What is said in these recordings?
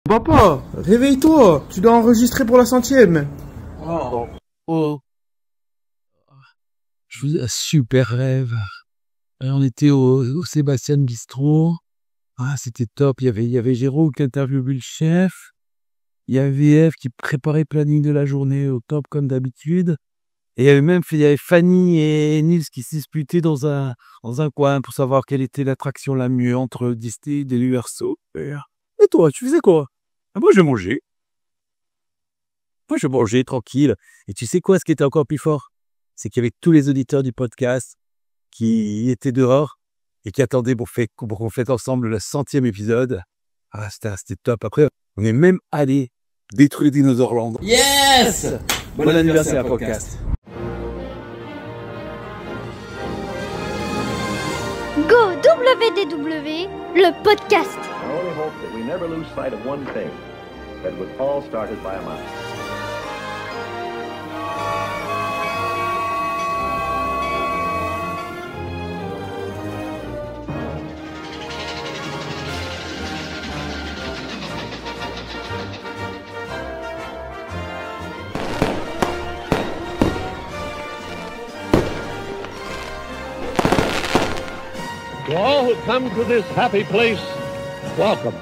Papa, réveille-toi, tu dois enregistrer pour la 100e. Oh. Je faisais un super rêve. On était au Sébastien Bistrot. Ah, c'était top. Il y avait Jérôme qui interviewait le chef. Il y avait Eve qui préparait le planning de la journée au top comme d'habitude. Et il y avait Fanny et Nils qui se disputaient dans un coin pour savoir quelle était l'attraction la mieux entre Disney et l'Universal. Et toi, tu faisais quoi? Ah, moi, je mangeais. Moi, je mangeais tranquille. Et tu sais quoi, ce qui était encore plus fort? C'est qu'il y avait tous les auditeurs du podcast qui étaient dehors et qui attendaient pour qu'on fasse ensemble le 100e épisode. Ah, c'était top. Après, on est même allé détruire Dinosaurland. Yes! Bon anniversaire, podcast. Go WDW, le podcast. I only hope that we never lose sight of one thing, that was all started by a mouse. To all who come to this happy place, welcome.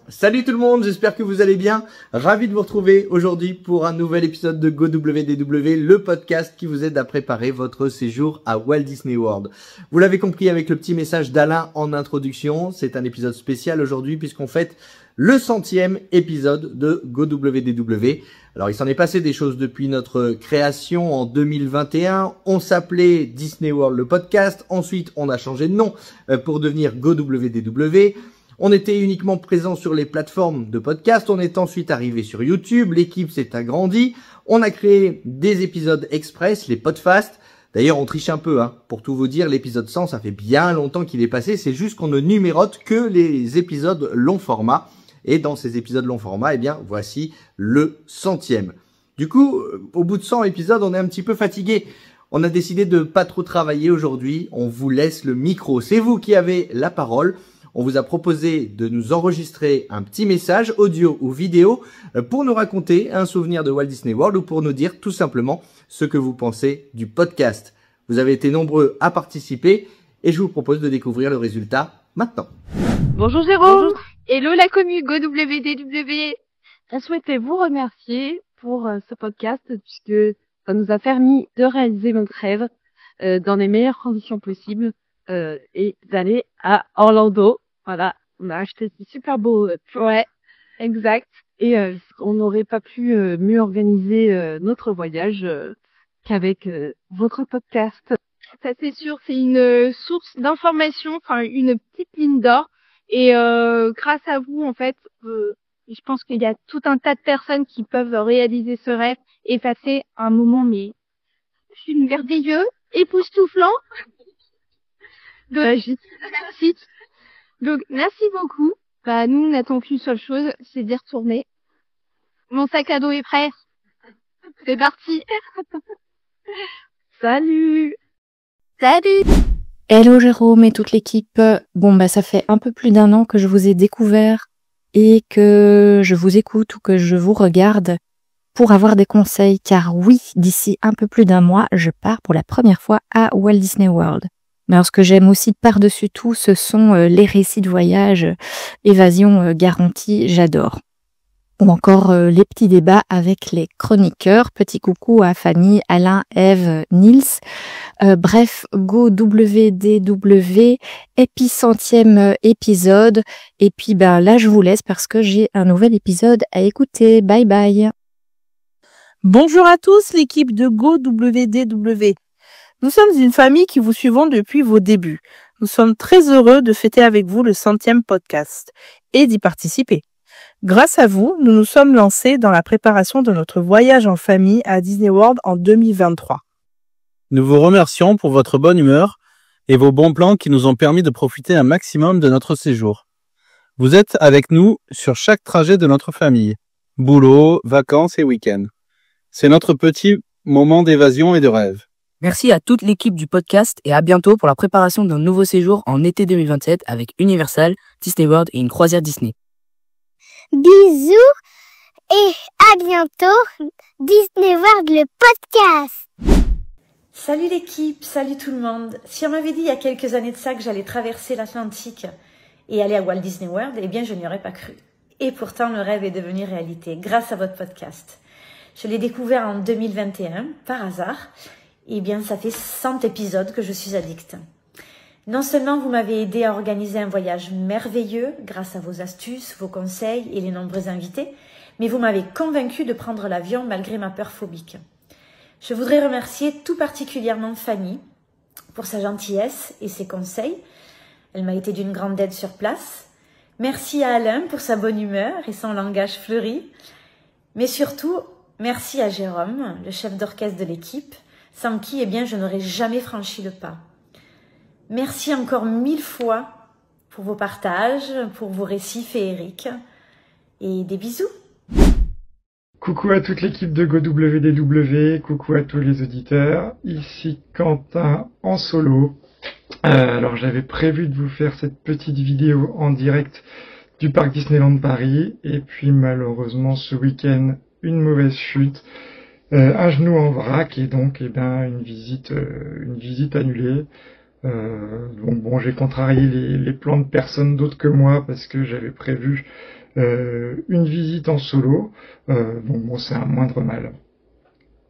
Salut tout le monde, j'espère que vous allez bien. Ravi de vous retrouver aujourd'hui pour un nouvel épisode de Go WDW, le podcast qui vous aide à préparer votre séjour à Walt Disney World. Vous l'avez compris avec le petit message d'Alain en introduction, c'est un épisode spécial aujourd'hui puisqu'on fête le 100e épisode de Go WDW. Alors il s'en est passé des choses depuis notre création en 2021. On s'appelait Disney World le podcast. Ensuite, on a changé de nom pour devenir Go WDW. On était uniquement présent sur les plateformes de podcast. On est ensuite arrivé sur YouTube. L'équipe s'est agrandie. On a créé des épisodes express, les podcasts. D'ailleurs, on triche un peu, pour tout vous dire, l'épisode 100, ça fait bien longtemps qu'il est passé. C'est juste qu'on ne numérote que les épisodes long format. Et dans ces épisodes long format, voici le 100e. Du coup, au bout de 100 épisodes, on est un petit peu fatigué. On a décidé de pas trop travailler aujourd'hui. On vous laisse le micro. C'est vous qui avez la parole. On vous a proposé de nous enregistrer un petit message audio ou vidéo pour nous raconter un souvenir de Walt Disney World ou pour nous dire tout simplement ce que vous pensez du podcast. Vous avez été nombreux à participer et je vous propose de découvrir le résultat maintenant. Bonjour Jérôme. Bonjour. Hello la commu Go WDW. On souhaitait vous remercier pour ce podcast puisque ça nous a permis de réaliser notre rêve dans les meilleures conditions possibles et d'aller à Orlando. Voilà, on a acheté ce super beau ouais, exact. Et on n'aurait pas pu mieux organiser notre voyage qu'avec votre podcast. Ça c'est sûr, c'est une source d'information, enfin une petite mine d'or. Et grâce à vous, en fait, je pense qu'il y a tout un tas de personnes qui peuvent réaliser ce rêve et passer un moment mais merveilleux, époustouflant. Donc, merci. Donc, merci beaucoup. Bah, nous, on n'attend qu'une seule chose, c'est d'y retourner. Mon sac à dos est prêt. C'est parti. Salut. Salut. Hello Jérôme et toute l'équipe. Bon, ça fait un peu plus d'1 an que je vous ai découvert et que je vous écoute ou que je vous regarde pour avoir des conseils, car oui, d'ici un peu plus d'1 mois, je pars pour la première fois à Walt Disney World. Mais alors, ce que j'aime aussi par-dessus tout, ce sont les récits de voyage, évasion garantie, j'adore. Ou encore les petits débats avec les chroniqueurs. Petit coucou à Fanny, Alain, Eve, Nils. Bref, Go WDW, 100e épisode. Et puis là, je vous laisse parce que j'ai un nouvel épisode à écouter. Bye bye. Bonjour à tous, l'équipe de Go WDW. Nous sommes une famille qui vous suivons depuis vos débuts. Nous sommes très heureux de fêter avec vous le 100e podcast et d'y participer. Grâce à vous, nous nous sommes lancés dans la préparation de notre voyage en famille à Disney World en 2023. Nous vous remercions pour votre bonne humeur et vos bons plans qui nous ont permis de profiter un maximum de notre séjour. Vous êtes avec nous sur chaque trajet de notre famille, boulot, vacances et week-ends. C'est notre petit moment d'évasion et de rêve. Merci à toute l'équipe du podcast et à bientôt pour la préparation d'un nouveau séjour en été 2027 avec Universal, Disney World et une croisière Disney. Bisous et à bientôt, Disney World le podcast. Salut l'équipe, salut tout le monde. Si on m'avait dit il y a quelques années de ça que j'allais traverser l'Atlantique et aller à Walt Disney World, eh bien je n'y aurais pas cru. Et pourtant le rêve est devenu réalité grâce à votre podcast. Je l'ai découvert en 2021 par hasard. Eh bien, ça fait 100 épisodes que je suis addicte. Non seulement vous m'avez aidé à organiser un voyage merveilleux grâce à vos astuces, vos conseils et les nombreux invités, mais vous m'avez convaincu de prendre l'avion malgré ma peur phobique. Je voudrais remercier tout particulièrement Fanny pour sa gentillesse et ses conseils. Elle m'a été d'une grande aide sur place. Merci à Alain pour sa bonne humeur et son langage fleuri. Mais surtout, merci à Jérôme, le chef d'orchestre de l'équipe, sans qui, eh bien, je n'aurais jamais franchi le pas. Merci encore 1000 fois pour vos partages, pour vos récits féeriques. Et des bisous. Coucou à toute l'équipe de GoWDW, coucou à tous les auditeurs. Ici Quentin en solo. Alors j'avais prévu de vous faire cette petite vidéo en direct du parc Disneyland Paris. Et puis malheureusement ce week-end, une mauvaise chute. Un genou en vrac et donc une visite annulée. Donc bon, j'ai contrarié les plans de personne d'autres que moi parce que j'avais prévu une visite en solo. Donc bon, c'est un moindre mal.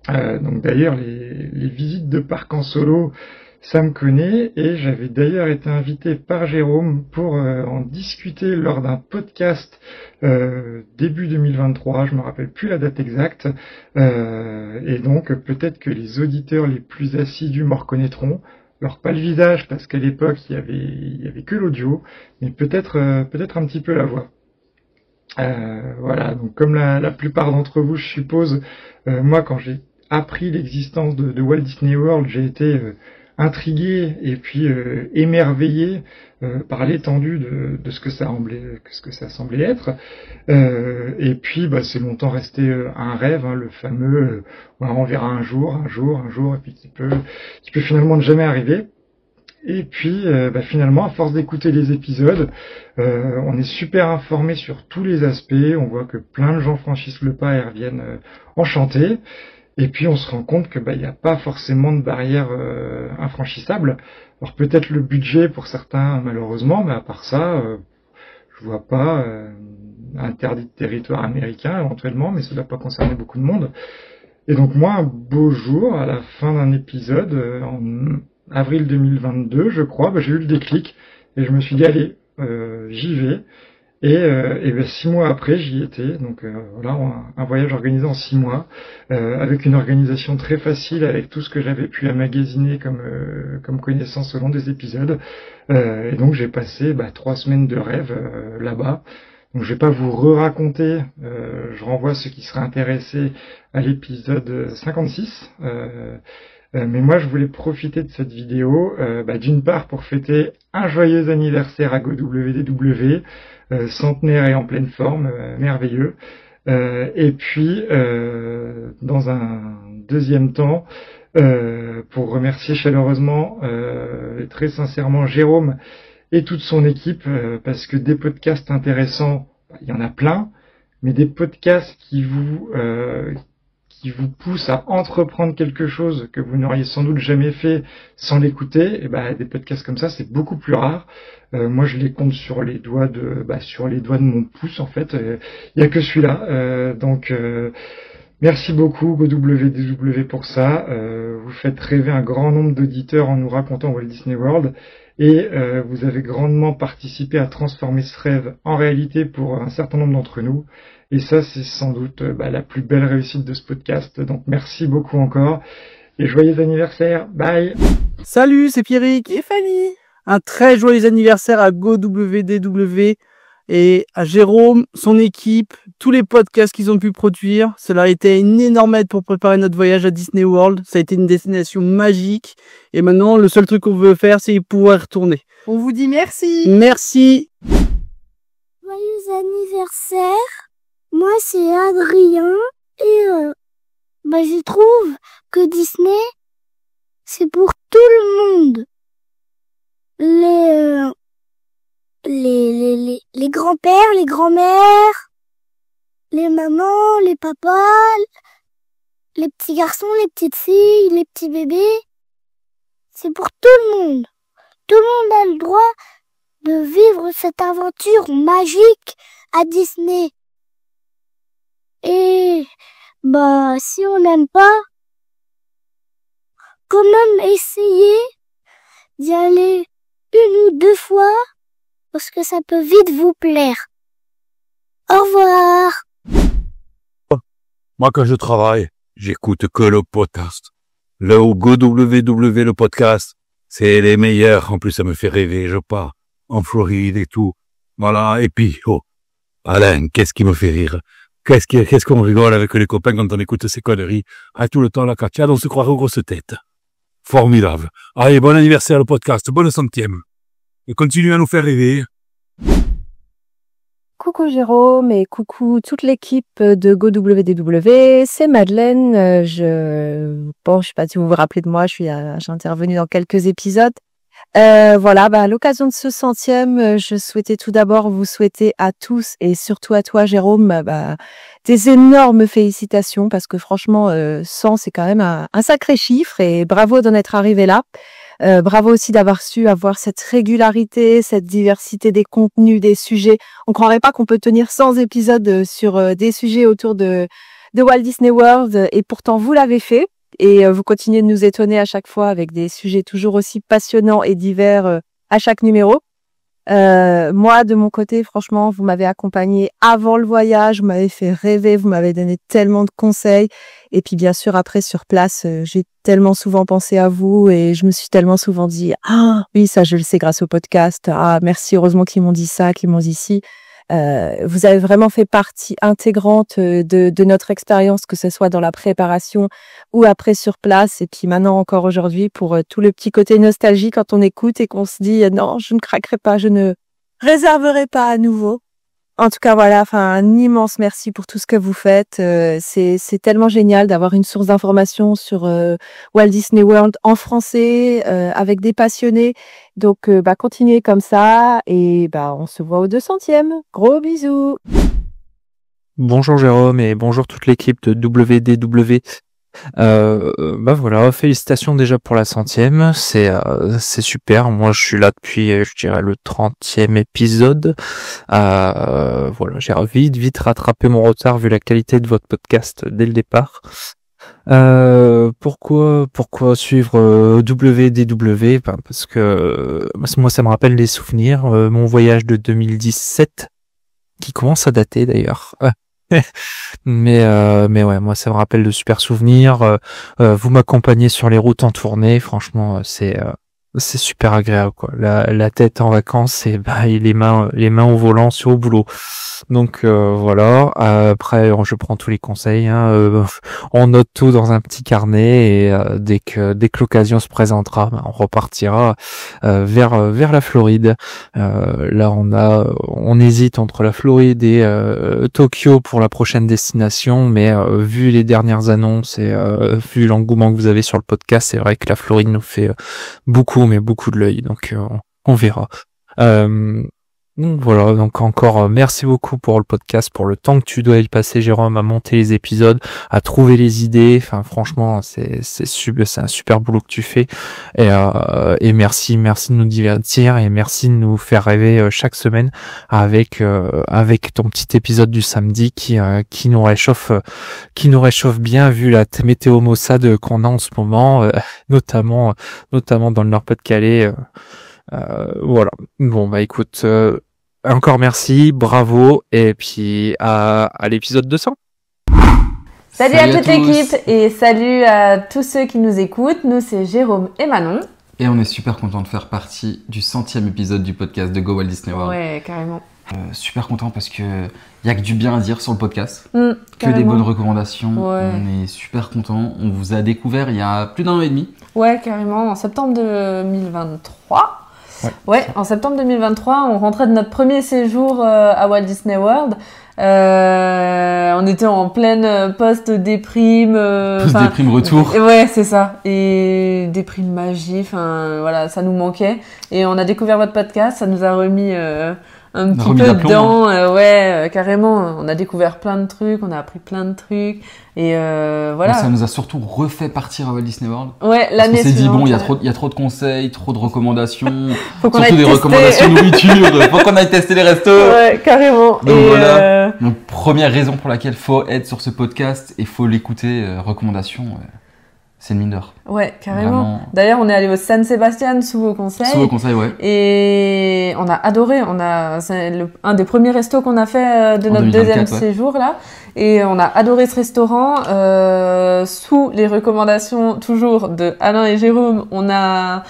Donc d'ailleurs les visites de parc en solo, ça me connaît, et j'avais d'ailleurs été invité par Jérôme pour en discuter lors d'un podcast début 2023, je me rappelle plus la date exacte, et donc peut-être que les auditeurs les plus assidus me reconnaîtront. Alors pas le visage parce qu'à l'époque il y avait que l'audio, mais peut-être un petit peu la voix. Voilà, donc comme la plupart d'entre vous, je suppose, moi quand j'ai appris l'existence de Walt Disney World, j'ai été intrigué et puis émerveillé par l'étendue de ce que ça semblait être. Et puis c'est longtemps resté un rêve, hein, le fameux on verra un jour, et puis qui peut finalement ne jamais arriver. Et puis finalement, à force d'écouter les épisodes, on est super informé sur tous les aspects, on voit que plein de gens franchissent le pas et reviennent enchantés. Et puis on se rend compte que il n'y a pas forcément de barrière infranchissable. Alors peut-être le budget pour certains malheureusement, mais à part ça, je vois pas interdit de territoire américain éventuellement, mais ça ne doit pas concerner beaucoup de monde. Et donc moi, un beau jour, à la fin d'un épisode, en avril 2022, je crois, j'ai eu le déclic et je me suis dit allez, j'y vais. Et 6 mois après, j'y étais. Donc voilà, un voyage organisé en 6 mois, avec une organisation très facile, avec tout ce que j'avais pu amagasiner comme connaissance au long des épisodes. Et donc j'ai passé 3 semaines de rêve là-bas. Donc je vais pas vous re-raconter. Je renvoie ceux qui seraient intéressés à l'épisode 56. Mais moi, je voulais profiter de cette vidéo, d'une part pour fêter un joyeux anniversaire à GoWDW, centenaire et en pleine forme, merveilleux. Et puis, dans un deuxième temps, pour remercier chaleureusement et très sincèrement Jérôme et toute son équipe, parce que des podcasts intéressants, il y en a plein, mais des podcasts qui vous poussent à entreprendre quelque chose que vous n'auriez sans doute jamais fait sans l'écouter, et des podcasts comme ça, c'est beaucoup plus rare. Moi, je les compte sur les doigts de mon pouce, en fait. Il y a que celui-là. Donc, merci beaucoup, GoWDW, pour ça. Vous faites rêver un grand nombre d'auditeurs en nous racontant Walt Disney World. Et vous avez grandement participé à transformer ce rêve en réalité pour un certain nombre d'entre nous. Et ça, c'est sans doute la plus belle réussite de ce podcast. Donc merci beaucoup encore. Et joyeux anniversaire. Bye. Salut, c'est Pierrick et Fanny. Un très joyeux anniversaire à GoWDW et à Jérôme, son équipe, tous les podcasts qu'ils ont pu produire. Cela a été une énorme aide pour préparer notre voyage à Disney World. Ça a été une destination magique. Et maintenant, le seul truc qu'on veut faire, c'est pouvoir y retourner. On vous dit merci. Merci. Joyeux anniversaire. Moi, c'est Adrien. Et je trouve que Disney, c'est pour tout le monde. Les grands-pères, les grands-mères, les mamans, les papas, les petits garçons, les petites filles, les petits bébés. C'est pour tout le monde. Tout le monde a le droit de vivre cette aventure magique à Disney. Et si on n'aime pas, quand même essayer d'y aller 1 ou 2 fois, parce que ça peut vite vous plaire. Au revoir. Moi, quand je travaille, j'écoute que le podcast. Le GoWW, le podcast, c'est les meilleurs. En plus, ça me fait rêver. Je pars en Floride et tout. Voilà. Et puis, Alain, qu'est-ce qui me fait rire? Qu'est-ce qu'on rigole avec les copains quand on écoute ces conneries? Tout le temps, la Katia, on se croirait aux grosses têtes. Formidable. Allez, bon anniversaire le podcast, bonne 100e. Et continue à nous faire rêver. Coucou Jérôme et coucou toute l'équipe de GoWDW, c'est Madeleine. Je sais pas si vous vous rappelez de moi, j'ai intervenu dans quelques épisodes. Voilà, à l'occasion de ce 100e, je souhaitais tout d'abord vous souhaiter à tous et surtout à toi Jérôme, des énormes félicitations parce que franchement, 100 c'est quand même un sacré chiffre et bravo d'en être arrivé là. Bravo aussi d'avoir su avoir cette régularité, cette diversité des contenus, des sujets. On croirait pas qu'on peut tenir 100 épisodes sur des sujets autour de Walt Disney World et pourtant vous l'avez fait. Et vous continuez de nous étonner à chaque fois avec des sujets toujours aussi passionnants et divers à chaque numéro. Moi, de mon côté, franchement, vous m'avez accompagné avant le voyage, vous m'avez fait rêver, vous m'avez donné tellement de conseils. Et puis, bien sûr, après, sur place, j'ai tellement souvent pensé à vous et je me suis tellement souvent dit « Ah, oui, ça, je le sais grâce au podcast. Ah, merci, heureusement qu'ils m'ont dit ça, qu'ils m'ont dit ci. » Vous avez vraiment fait partie intégrante de notre expérience, que ce soit dans la préparation ou après sur place. Et puis maintenant encore aujourd'hui pour tout le petit côté nostalgie quand on écoute et qu'on se dit non, je ne craquerai pas, je ne réserverai pas à nouveau. En tout cas, voilà, un immense merci pour tout ce que vous faites. C'est tellement génial d'avoir une source d'information sur Walt Disney World en français, avec des passionnés. Donc, continuez comme ça et on se voit au 200e. Gros bisous. Bonjour Jérôme et bonjour toute l'équipe de WDW. Voilà, félicitations déjà pour la 100e, c'est super. Moi, je suis là depuis, je dirais, le 30e épisode. Voilà, j'ai vite rattrapé mon retard vu la qualité de votre podcast dès le départ. Pourquoi suivre WDW? Parce que moi, ça me rappelle les souvenirs. Mon voyage de 2017, qui commence à dater d'ailleurs. Mais ouais, moi ça me rappelle de super souvenirs. Vous m'accompagnez sur les routes en tournée, franchement c'est super agréable quoi. La tête en vacances et les mains au volant au boulot. Donc voilà. Après je prends tous les conseils. On note tout dans un petit carnet et dès que l'occasion se présentera, on repartira vers la Floride. Là on hésite entre la Floride et Tokyo pour la prochaine destination, mais vu les dernières annonces et vu l'engouement que vous avez sur le podcast, c'est vrai que la Floride nous fait beaucoup de l'œil, donc on verra. Donc voilà, donc encore merci beaucoup pour le podcast, pour le temps que tu dois y passer Jérôme à monter les épisodes, à trouver les idées. Enfin franchement c'est un super boulot que tu fais et merci de nous divertir et merci de nous faire rêver chaque semaine avec ton petit épisode du samedi qui nous réchauffe bien vu la météo maussade qu'on a en ce moment, notamment dans le Nord-Pas-de-Calais. Voilà. Bon écoute, encore merci, bravo et puis à l'épisode 200. Salut à toute l'équipe et salut à tous ceux qui nous écoutent. Nous c'est Jérôme et Manon. Et on est super content de faire partie du 100e épisode du podcast de Go Walt Disney World. Ouais, carrément. Super content parce que y a que du bien à dire sur le podcast, que carrément. Des bonnes recommandations. Ouais. On est super content. On vous a découvert il y a plus d'1 an et demi. Ouais, carrément, en septembre 2023. Ouais, en septembre 2023, on rentrait de notre premier séjour à Walt Disney World. On était en pleine post-déprime. Post-déprime retour. Ouais, c'est ça. Et déprime magie, enfin voilà, ça nous manquait. Et on a découvert votre podcast, ça nous a remis un petit peu dedans. Carrément. On a découvert plein de trucs, on a appris plein de trucs. Et voilà. Ça nous a surtout refait partir à Walt Disney World. Ouais, l'année suivante. On s'est dit, bon, il y a trop de conseils, trop de recommandations. Surtout des recommandations nourriture. Faut qu'on aille tester les restos. Ouais, carrément. Donc voilà. Donc, première raison pour laquelle faut être sur ce podcast et faut l'écouter, recommandations. C'est une mine d'or. Ouais, carrément. Vraiment. D'ailleurs, on est allé au San Sebastian sous vos conseils. Sous vos conseils, ouais. Et on a adoré. C'est un des premiers restos qu'on a fait de notre deuxième séjour là. Et on a adoré ce restaurant. Sous les recommandations toujours de Alain et Jérôme, on a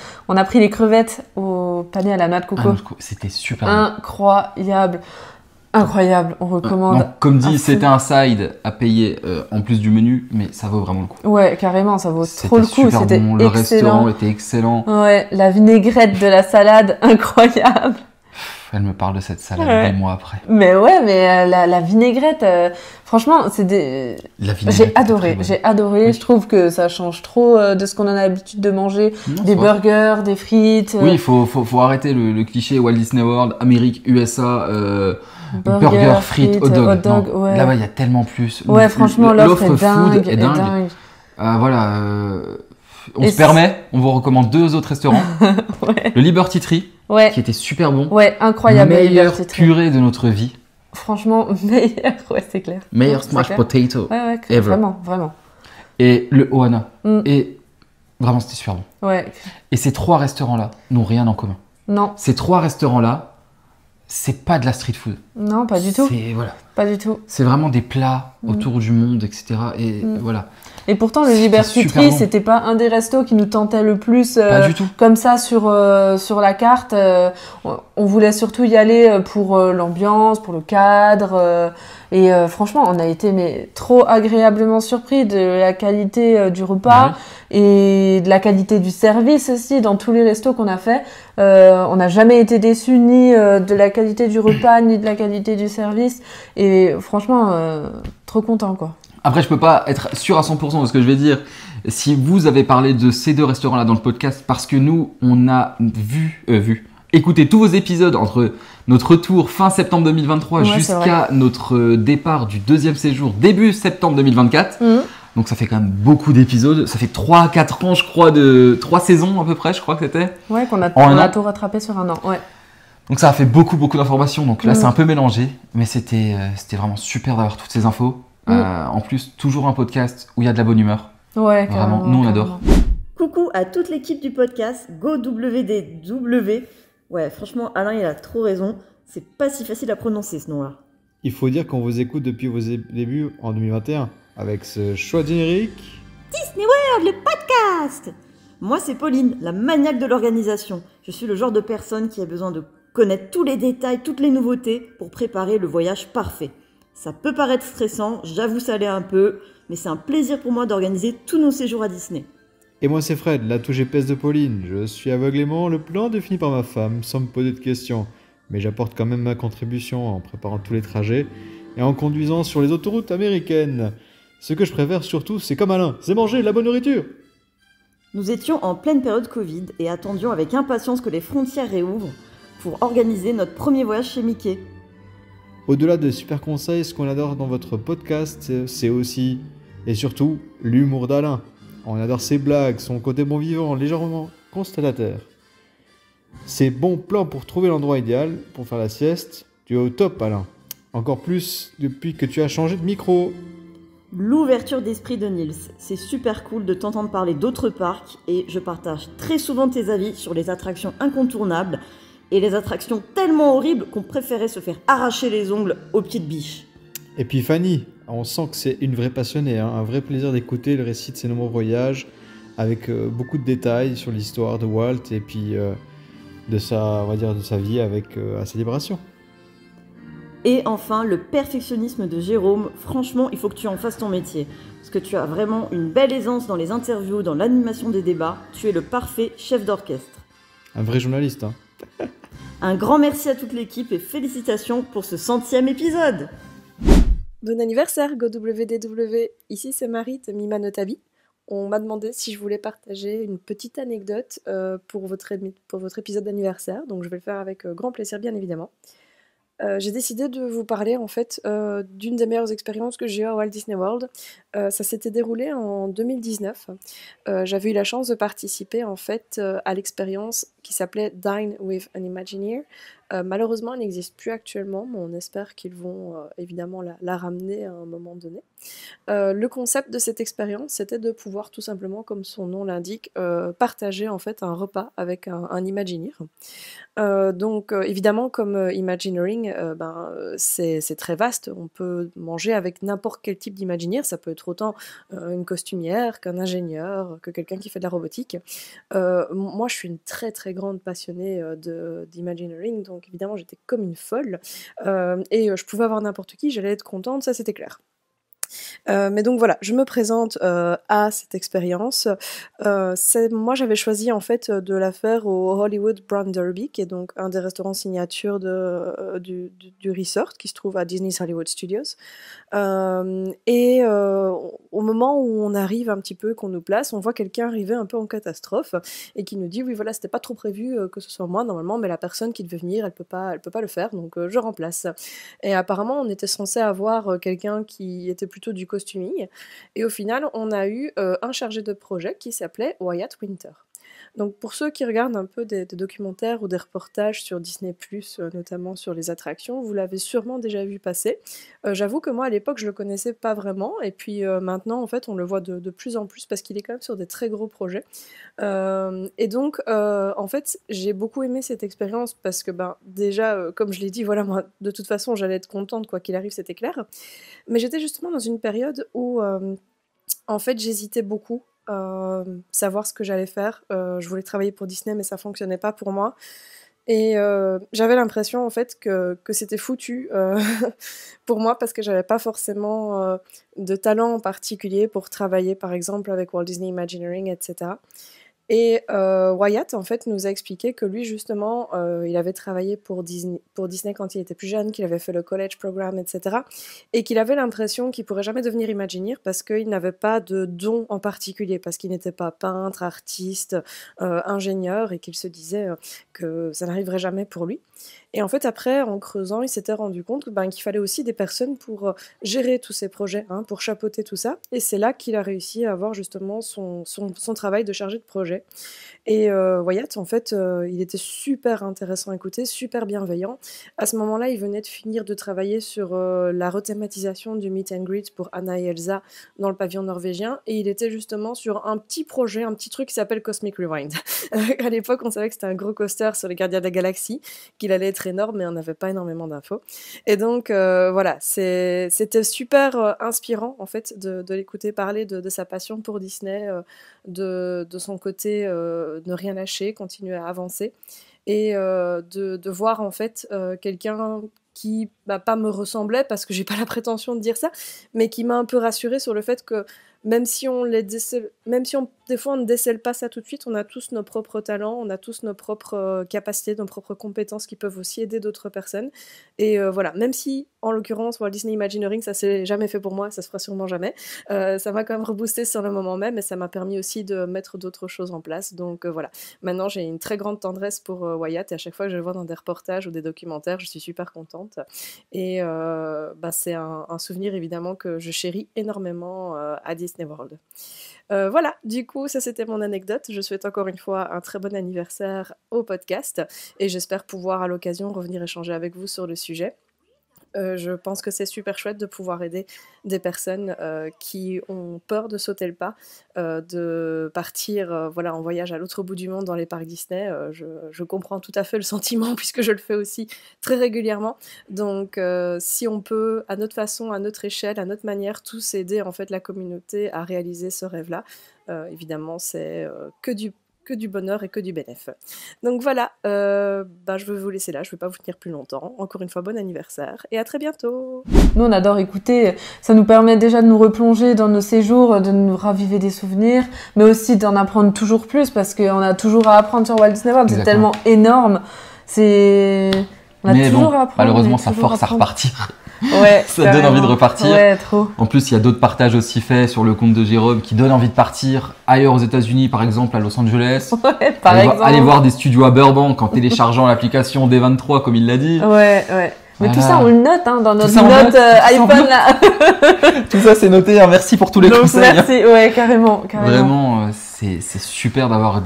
pris les crevettes au panier à la noix de coco. C'était super bon. Incroyable, on recommande. Donc, comme dit, c'était un side à payer en plus du menu, mais ça vaut vraiment le coup. Ouais, carrément, ça vaut trop le coup. C'était bon. Le restaurant était excellent. Ouais, la vinaigrette de la salade, incroyable. Elle me parle de cette salade des mois après. Mais la vinaigrette, franchement, j'ai adoré. Oui. Je trouve que ça change trop de ce qu'on a l'habitude de manger. Des burgers, des frites. Oui, il faut arrêter le cliché Walt Disney World, Amérique, USA, burger, frites, hot dog. Ouais. Là-bas, il y a tellement plus. Ouais, franchement, l'offre est dingue. On se permet, on vous recommande 2 autres restaurants. Le Liberty Tree, qui était super bon. Ouais, incroyable. Meilleure purée de notre vie. Franchement, meilleur, c'est clair. Meilleur smash potato ever. Vraiment. Et le Ohana. Et vraiment, c'était super bon. Ouais. Et ces 3 restaurants-là n'ont rien en commun. Non. Ces 3 restaurants-là, c'est pas de la street food. Non, pas du tout. Pas du tout. C'est vraiment des plats autour du monde, etc. Et voilà. Et pourtant, le Liberty Tree, c'était pas un des restos qui nous tentait le plus comme ça sur la carte. On voulait surtout y aller pour l'ambiance, pour le cadre. Et franchement, on a été trop agréablement surpris de la qualité du repas et de la qualité du service aussi dans tous les restos qu'on a fait. On n'a jamais été déçus ni de la qualité du repas ni de la qualité du service. Et franchement, trop content quoi. Après, je peux pas être sûr à 100% de ce que je vais dire. Si vous avez parlé de ces 2 restaurants-là dans le podcast, parce que nous, on a écouté tous vos épisodes entre notre retour fin septembre 2023 jusqu'à notre départ du 2e séjour début septembre 2024. Donc ça fait quand même beaucoup d'épisodes. Ça fait 3-4 ans, je crois, 3 saisons à peu près, je crois que c'était. Ouais, qu'on a tout rattrapé sur un an. Ouais. Donc ça a fait beaucoup d'informations. Donc là, c'est un peu mélangé. Mais c'était vraiment super d'avoir toutes ces infos. En plus, toujours un podcast où il y a de la bonne humeur. Ouais, vraiment, carrément. Nous on adore. Coucou à toute l'équipe du podcast GoWDW. Ouais, franchement, Alain, il a trop raison. C'est pas si facile à prononcer ce nom-là. Il faut dire qu'on vous écoute depuis vos débuts en 2021 avec ce choix générique. Disney World, le podcast! Moi, c'est Pauline, la maniaque de l'organisation. Je suis le genre de personne qui a besoin de connaître tous les détails, toutes les nouveautés pour préparer le voyage parfait. Ça peut paraître stressant, j'avoue ça l'est un peu, mais c'est un plaisir pour moi d'organiser tous nos séjours à Disney. Et moi c'est Fred, la touche épaisse de Pauline. Je suis aveuglément le plan défini par ma femme, sans me poser de questions. Mais j'apporte quand même ma contribution en préparant tous les trajets et en conduisant sur les autoroutes américaines. Ce que je préfère surtout, c'est comme Alain, c'est manger de la bonne nourriture. Nous étions en pleine période Covid et attendions avec impatience que les frontières réouvrent pour organiser notre premier voyage chez Mickey. Au-delà des super conseils, ce qu'on adore dans votre podcast, c'est aussi, et surtout, l'humour d'Alain. On adore ses blagues, son côté bon vivant, légèrement constatateur. Ses bons plans pour trouver l'endroit idéal pour faire la sieste, tu es au top Alain. Encore plus depuis que tu as changé de micro. L'ouverture d'esprit de Nils, c'est super cool de t'entendre parler d'autres parcs et je partage très souvent tes avis sur les attractions incontournables et les attractions tellement horribles qu'on préférait se faire arracher les ongles aux petites biches. Et puis Fanny, on sent que c'est une vraie passionnée, un vrai plaisir d'écouter le récit de ses nombreux voyages avec beaucoup de détails sur l'histoire de Walt et puis de sa vie avec à sa libération. Et enfin, le perfectionnisme de Jérôme, franchement, il faut que tu en fasses ton métier. Parce que tu as vraiment une belle aisance dans les interviews, dans l'animation des débats. Tu es le parfait chef d'orchestre. Un vrai journaliste, hein. Un grand merci à toute l'équipe et félicitations pour ce 100e épisode. Bon anniversaire GoWDW, ici c'est Marie de Mimanotabi. On m'a demandé si je voulais partager une petite anecdote pour votre épisode d'anniversaire, donc je vais le faire avec grand plaisir bien évidemment. J'ai décidé de vous parler en fait d'une des meilleures expériences que j'ai eues à Walt Disney World. Ça s'était déroulé en 2019. J'avais eu la chance de participer en fait à l'expérience qui s'appelait Dine with an Imagineer. Malheureusement, elle n'existe plus actuellement, mais on espère qu'ils vont évidemment la ramener à un moment donné. Le concept de cette expérience, c'était de pouvoir tout simplement, comme son nom l'indique, partager en fait un repas avec un Imagineer. Donc évidemment, comme Imagineering, c'est très vaste. On peut manger avec n'importe quel type d'Imagineer. Ça peut être autant une costumière qu'un ingénieur, que quelqu'un qui fait de la robotique. Moi, je suis une très très grande passionnée d'Imagineering, donc évidemment, j'étais comme une folle. Et je pouvais avoir n'importe qui, j'allais être contente, ça c'était clair. Mais donc voilà, je me présente à cette expérience. Moi, j'avais choisi en fait de la faire au Hollywood Brown Derby, qui est donc un des restaurants signature du resort qui se trouve à Disney's Hollywood Studios. Et au moment où on arrive un petit peu, qu'on nous place, on voit quelqu'un arriver un peu en catastrophe et qui nous dit oui voilà, c'était pas trop prévu que ce soit moi normalement, mais la personne qui devait venir, elle peut pas le faire, donc je remplace. Et apparemment, on était censé avoir quelqu'un qui était plutôt du costuming, et au final on a eu un chargé de projet qui s'appelait Wyatt Winter. Donc pour ceux qui regardent un peu des documentaires ou des reportages sur Disney+, notamment sur les attractions, vous l'avez sûrement déjà vu passer. J'avoue que moi à l'époque je le connaissais pas vraiment, et puis maintenant en fait on le voit de plus en plus parce qu'il est quand même sur des très gros projets. Et donc en fait j'ai beaucoup aimé cette expérience parce que déjà comme je l'ai dit, voilà, moi de toute façon j'allais être contente quoi qu'il arrive, c'était clair. Mais j'étais justement dans une période où en fait j'hésitais beaucoup. Savoir ce que j'allais faire. Je voulais travailler pour Disney, mais ça fonctionnait pas pour moi. Et j'avais l'impression en fait que c'était foutu pour moi parce que j'avais pas forcément de talent en particulier pour travailler par exemple avec Walt Disney Imagineering, etc. Et Wyatt en fait nous a expliqué que lui justement il avait travaillé pour Disney quand il était plus jeune, qu'il avait fait le college program, etc. Et qu'il avait l'impression qu'il pourrait jamais devenir Imagineer parce qu'il n'avait pas de don en particulier, parce qu'il n'était pas peintre, artiste, ingénieur, et qu'il se disait que ça n'arriverait jamais pour lui. Et en fait, après, en creusant, il s'était rendu compte qu'il fallait aussi des personnes pour gérer tous ces projets, pour chapeauter tout ça. Et c'est là qu'il a réussi à avoir justement son travail de chargé de projet. Et Wyatt, en fait, il était super intéressant à écouter, super bienveillant. À ce moment-là, il venait de finir de travailler sur la rethématisation du Meet and Greet pour Anna et Elsa dans le pavillon norvégien. Et il était justement sur un petit projet, un petit truc qui s'appelle Cosmic Rewind. À l'époque, on savait que c'était un gros coaster sur les Gardiens de la Galaxie, qu'il allait être énorme, mais on n'avait pas énormément d'infos. Et donc, voilà, c'était super inspirant, en fait, de l'écouter parler de sa passion pour Disney, de son côté ne rien lâcher, continuer à avancer, et de voir, en fait, quelqu'un qui pas me ressemblait, parce que j'ai pas la prétention de dire ça, mais qui m'a un peu rassurée sur le fait que même si des fois on ne décèle pas ça tout de suite, on a tous nos propres talents, on a tous nos propres capacités, nos propres compétences qui peuvent aussi aider d'autres personnes. Et voilà, même si en l'occurrence Walt Disney Imagineering, ça s'est jamais fait pour moi, ça se fera sûrement jamais, ça m'a quand même reboosté sur le moment même, et ça m'a permis aussi de mettre d'autres choses en place. Donc voilà, maintenant j'ai une très grande tendresse pour Wyatt, et à chaque fois que je le vois dans des reportages ou des documentaires, je suis super contente. Et c'est un souvenir évidemment que je chéris énormément à Disney World. Voilà, du coup, ça c'était mon anecdote. Je souhaite encore une fois un très bon anniversaire au podcast, et j'espère pouvoir à l'occasion revenir échanger avec vous sur le sujet. Je pense que c'est super chouette de pouvoir aider des personnes qui ont peur de sauter le pas, de partir en voyage à l'autre bout du monde dans les parcs Disney. Je comprends tout à fait le sentiment puisque je le fais aussi très régulièrement. Donc si on peut, à notre façon, à notre échelle, à notre manière, tous aider en fait la communauté à réaliser ce rêve-là, évidemment c'est que du bonheur et que du bénéf. Donc voilà, je vais vous laisser là, je ne vais pas vous tenir plus longtemps. Encore une fois, bon anniversaire et à très bientôt. Nous, on adore écouter, ça nous permet déjà de nous replonger dans nos séjours, de nous raviver des souvenirs, mais aussi d'en apprendre toujours plus, parce qu'on a toujours à apprendre sur Walt Disney World, c'est tellement énorme. On a mais toujours bon, à apprendre. malheureusement, ça force à repartir. Ouais, ça donne envie de repartir. Ouais, trop. En plus, il y a d'autres partages aussi faits sur le compte de Jérôme qui donnent envie de partir ailleurs aux États-Unis, par exemple à Los Angeles. Ouais, par exemple. Aller voir des studios à Burbank en téléchargeant l'application D23, comme il l'a dit. Ouais. Mais voilà. Tout ça, on le note dans notre note iPhone là. Tout ça, c'est noté. Hein. Merci pour tous les conseils. Merci, ouais, carrément. Vraiment, c'est super d'avoir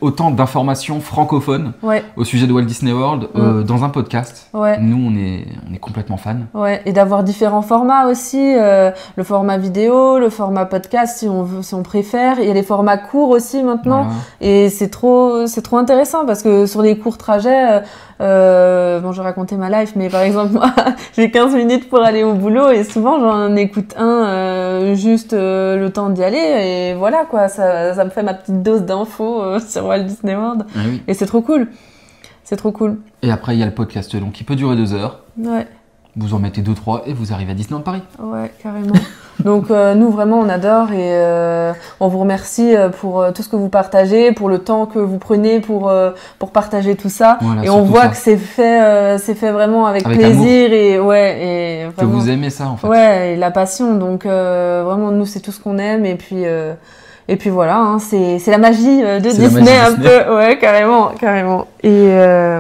autant d'informations francophones au sujet de Walt Disney World dans un podcast. Ouais. Nous, on est complètement fans. Ouais, et d'avoir différents formats aussi, le format vidéo, le format podcast si on préfère. Il y a les formats courts aussi maintenant, et c'est trop intéressant parce que sur les courts trajets, bon, je vais raconter ma life, mais par exemple moi, j'ai 15 minutes pour aller au boulot et souvent j'en écoute juste le temps d'y aller et voilà quoi, ça me fait ma petite dose d'infos sur Walt Disney World. Ah oui. Et c'est trop cool. C'est trop cool. Et après, il y a le podcast long qui peut durer 2 heures. Ouais. Vous en mettez 2-3 et vous arrivez à Disneyland Paris. Ouais, carrément. Donc nous vraiment on adore et on vous remercie pour tout ce que vous partagez, pour le temps que vous prenez pour partager tout ça. Voilà, et on voit que c'est fait vraiment avec plaisir amour. Et vraiment, que vous aimez ça en fait. Ouais, et la passion. Donc vraiment nous c'est tout ce qu'on aime et puis voilà, hein, c'est la magie de Disney un peu. Ouais, carrément. Et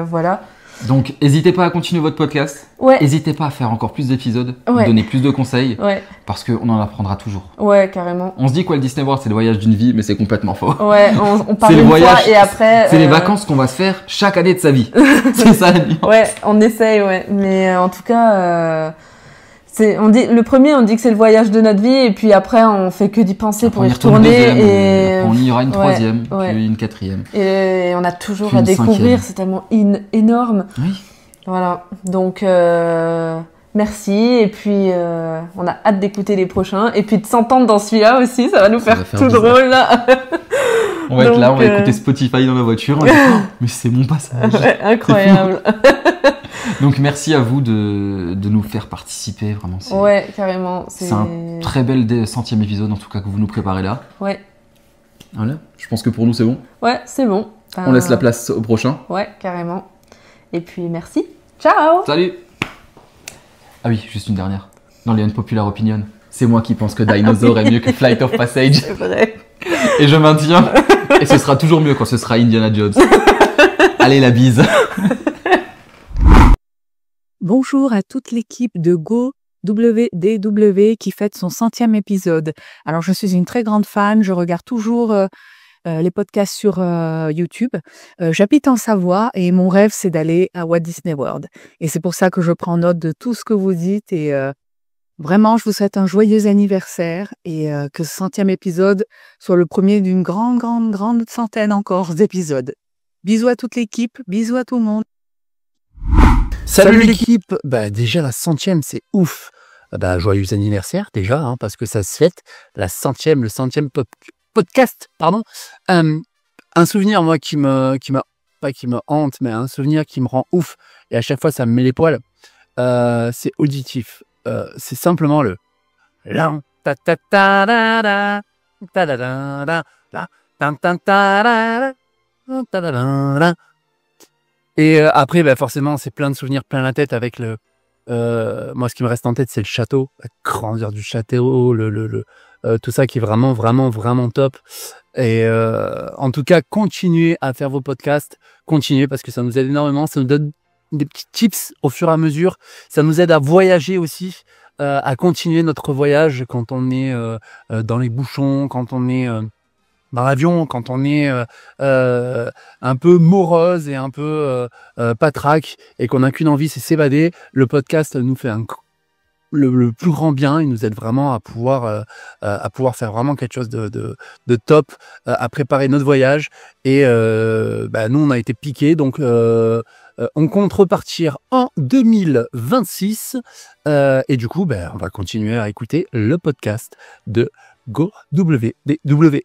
voilà. Donc, n'hésitez pas à continuer votre podcast. Ouais. N'hésitez pas à faire encore plus d'épisodes, donner plus de conseils. Ouais. Parce qu'on en apprendra toujours. Ouais, carrément. On se dit que Walt Disney World, c'est le voyage d'une vie, mais c'est complètement faux. Ouais, on part une fois et après... C'est les vacances qu'on va se faire chaque année de sa vie. C'est ça la nuance. Ouais, on essaye, ouais. Mais en tout cas... on dit que c'est le voyage de notre vie et puis après on fait que d'y penser pour y retourner on y aura une troisième, puis une quatrième. Et on a toujours à découvrir, c'est tellement énorme. Oui. Voilà, donc merci et puis on a hâte d'écouter les prochains et puis de s'entendre dans celui-là aussi, ça va nous faire tout bizarre. Drôle là. On va être là, on va écouter Spotify dans la voiture, on va dire, mais c'est mon passage. Ouais, incroyable. Donc merci à vous de nous faire participer, vraiment. Ouais, carrément. C'est un très bel 100e épisode en tout cas que vous nous préparez là. Ouais. Voilà, je pense que pour nous c'est bon. Ouais, c'est bon. On laisse la place au prochain. Ouais, carrément. Et puis merci. Ciao. Salut. Ah oui, juste une dernière. Dans les Unpopular Opinion, c'est moi qui pense que Dinosaur est mieux que Flight of Passage. C'est vrai. Et je maintiens. Et ce sera toujours mieux quand ce sera Indiana Jones. Allez, la bise. Bonjour à toute l'équipe de GoWDW qui fête son 100e épisode. Alors, je suis une très grande fan, je regarde toujours les podcasts sur YouTube. J'habite en Savoie et mon rêve, c'est d'aller à Walt Disney World. Et c'est pour ça que je prends note de tout ce que vous dites et vraiment, je vous souhaite un joyeux anniversaire et que ce 100e épisode soit le premier d'une grande centaine encore d'épisodes. Bisous à toute l'équipe, bisous à tout le monde. Salut l'équipe. Bah déjà la 100e, c'est ouf. Bah joyeux anniversaire déjà, hein, parce que ça se fête. Le 100e podcast, pardon. Un souvenir moi qui me hante, mais un souvenir qui me rend ouf. Et à chaque fois ça me met les poils. C'est auditif. C'est simplement le la ta ta ta da da ta da da da la ta ta ta da ta da da da. Et après, bah forcément, c'est plein de souvenirs, plein la tête avec le. Moi, ce qui me reste en tête, c'est le château, la grandeur du château, tout ça qui est vraiment top. Et en tout cas, continuez à faire vos podcasts, continuez parce que ça nous aide énormément, ça nous donne des petits tips au fur et à mesure, ça nous aide à voyager aussi, à continuer notre voyage quand on est dans les bouchons, quand on est dans l'avion, quand on est un peu morose et un peu patraque et qu'on n'a qu'une envie, c'est s'évader. Le podcast nous fait le plus grand bien. Il nous aide vraiment à pouvoir faire vraiment quelque chose de top, à préparer notre voyage. Et nous, on a été piqués, donc on compte repartir en 2026. Et du coup, on va continuer à écouter le podcast de GoWDW.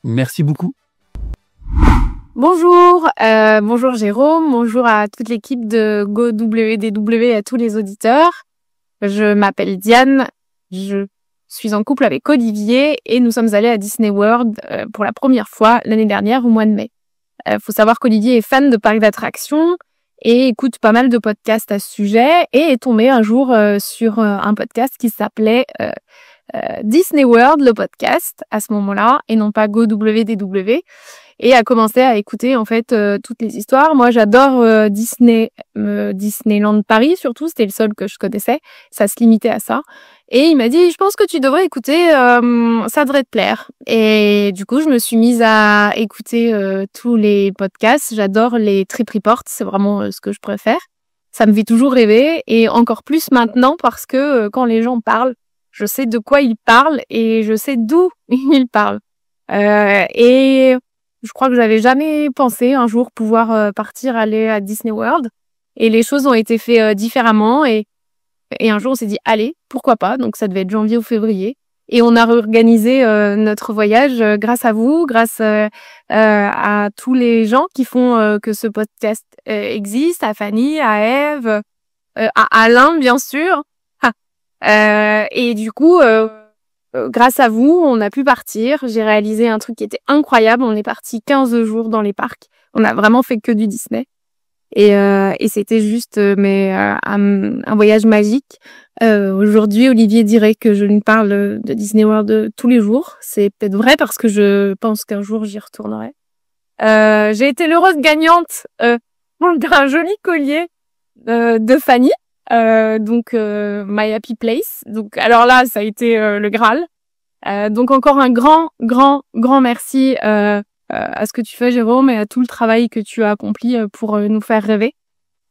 Merci beaucoup. Bonjour Jérôme, bonjour à toute l'équipe de GoWDW et à tous les auditeurs. Je m'appelle Diane, je suis en couple avec Olivier et nous sommes allés à Disney World pour la première fois l'année dernière au mois de mai. Faut savoir qu'Olivier est fan de parcs d'attractions et écoute pas mal de podcasts à ce sujet et est tombée un jour sur un podcast qui s'appelait Disney World, le podcast, à ce moment-là, et non pas GoWDW, et a commencé à écouter en fait toutes les histoires. Moi, j'adore Disneyland Paris, surtout, c'était le seul que je connaissais, ça se limitait à ça. Et il m'a dit, je pense que tu devrais écouter, ça devrait te plaire. Et du coup, je me suis mise à écouter tous les podcasts. J'adore les trip reports, c'est vraiment ce que je préfère. Ça me fait toujours rêver, et encore plus maintenant parce que quand les gens parlent, je sais de quoi ils parlent et je sais d'où ils parlent. Et je crois que j'avais jamais pensé un jour pouvoir partir aller à Disney World. Et les choses ont été faites différemment. Et un jour, on s'est dit, allez, pourquoi pas. Donc, ça devait être janvier ou février. Et on a réorganisé notre voyage grâce à vous, grâce à tous les gens qui font que ce podcast existe, à Fanny, à Eve, à Alain, bien sûr. Et du coup, grâce à vous, on a pu partir. J'ai réalisé un truc qui était incroyable. On est parti 15 jours dans les parcs. On a vraiment fait que du Disney. Et c'était juste un voyage magique. Aujourd'hui, Olivier dirait que je lui parle de Disney World tous les jours. C'est peut-être vrai parce que je pense qu'un jour j'y retournerai. J'ai été l'heureuse gagnante d'un joli collier de Fanny. Donc My Happy Place. Donc alors là, ça a été le Graal. Donc encore un grand merci à ce que tu fais, Jérôme, et à tout le travail que tu as accompli pour nous faire rêver.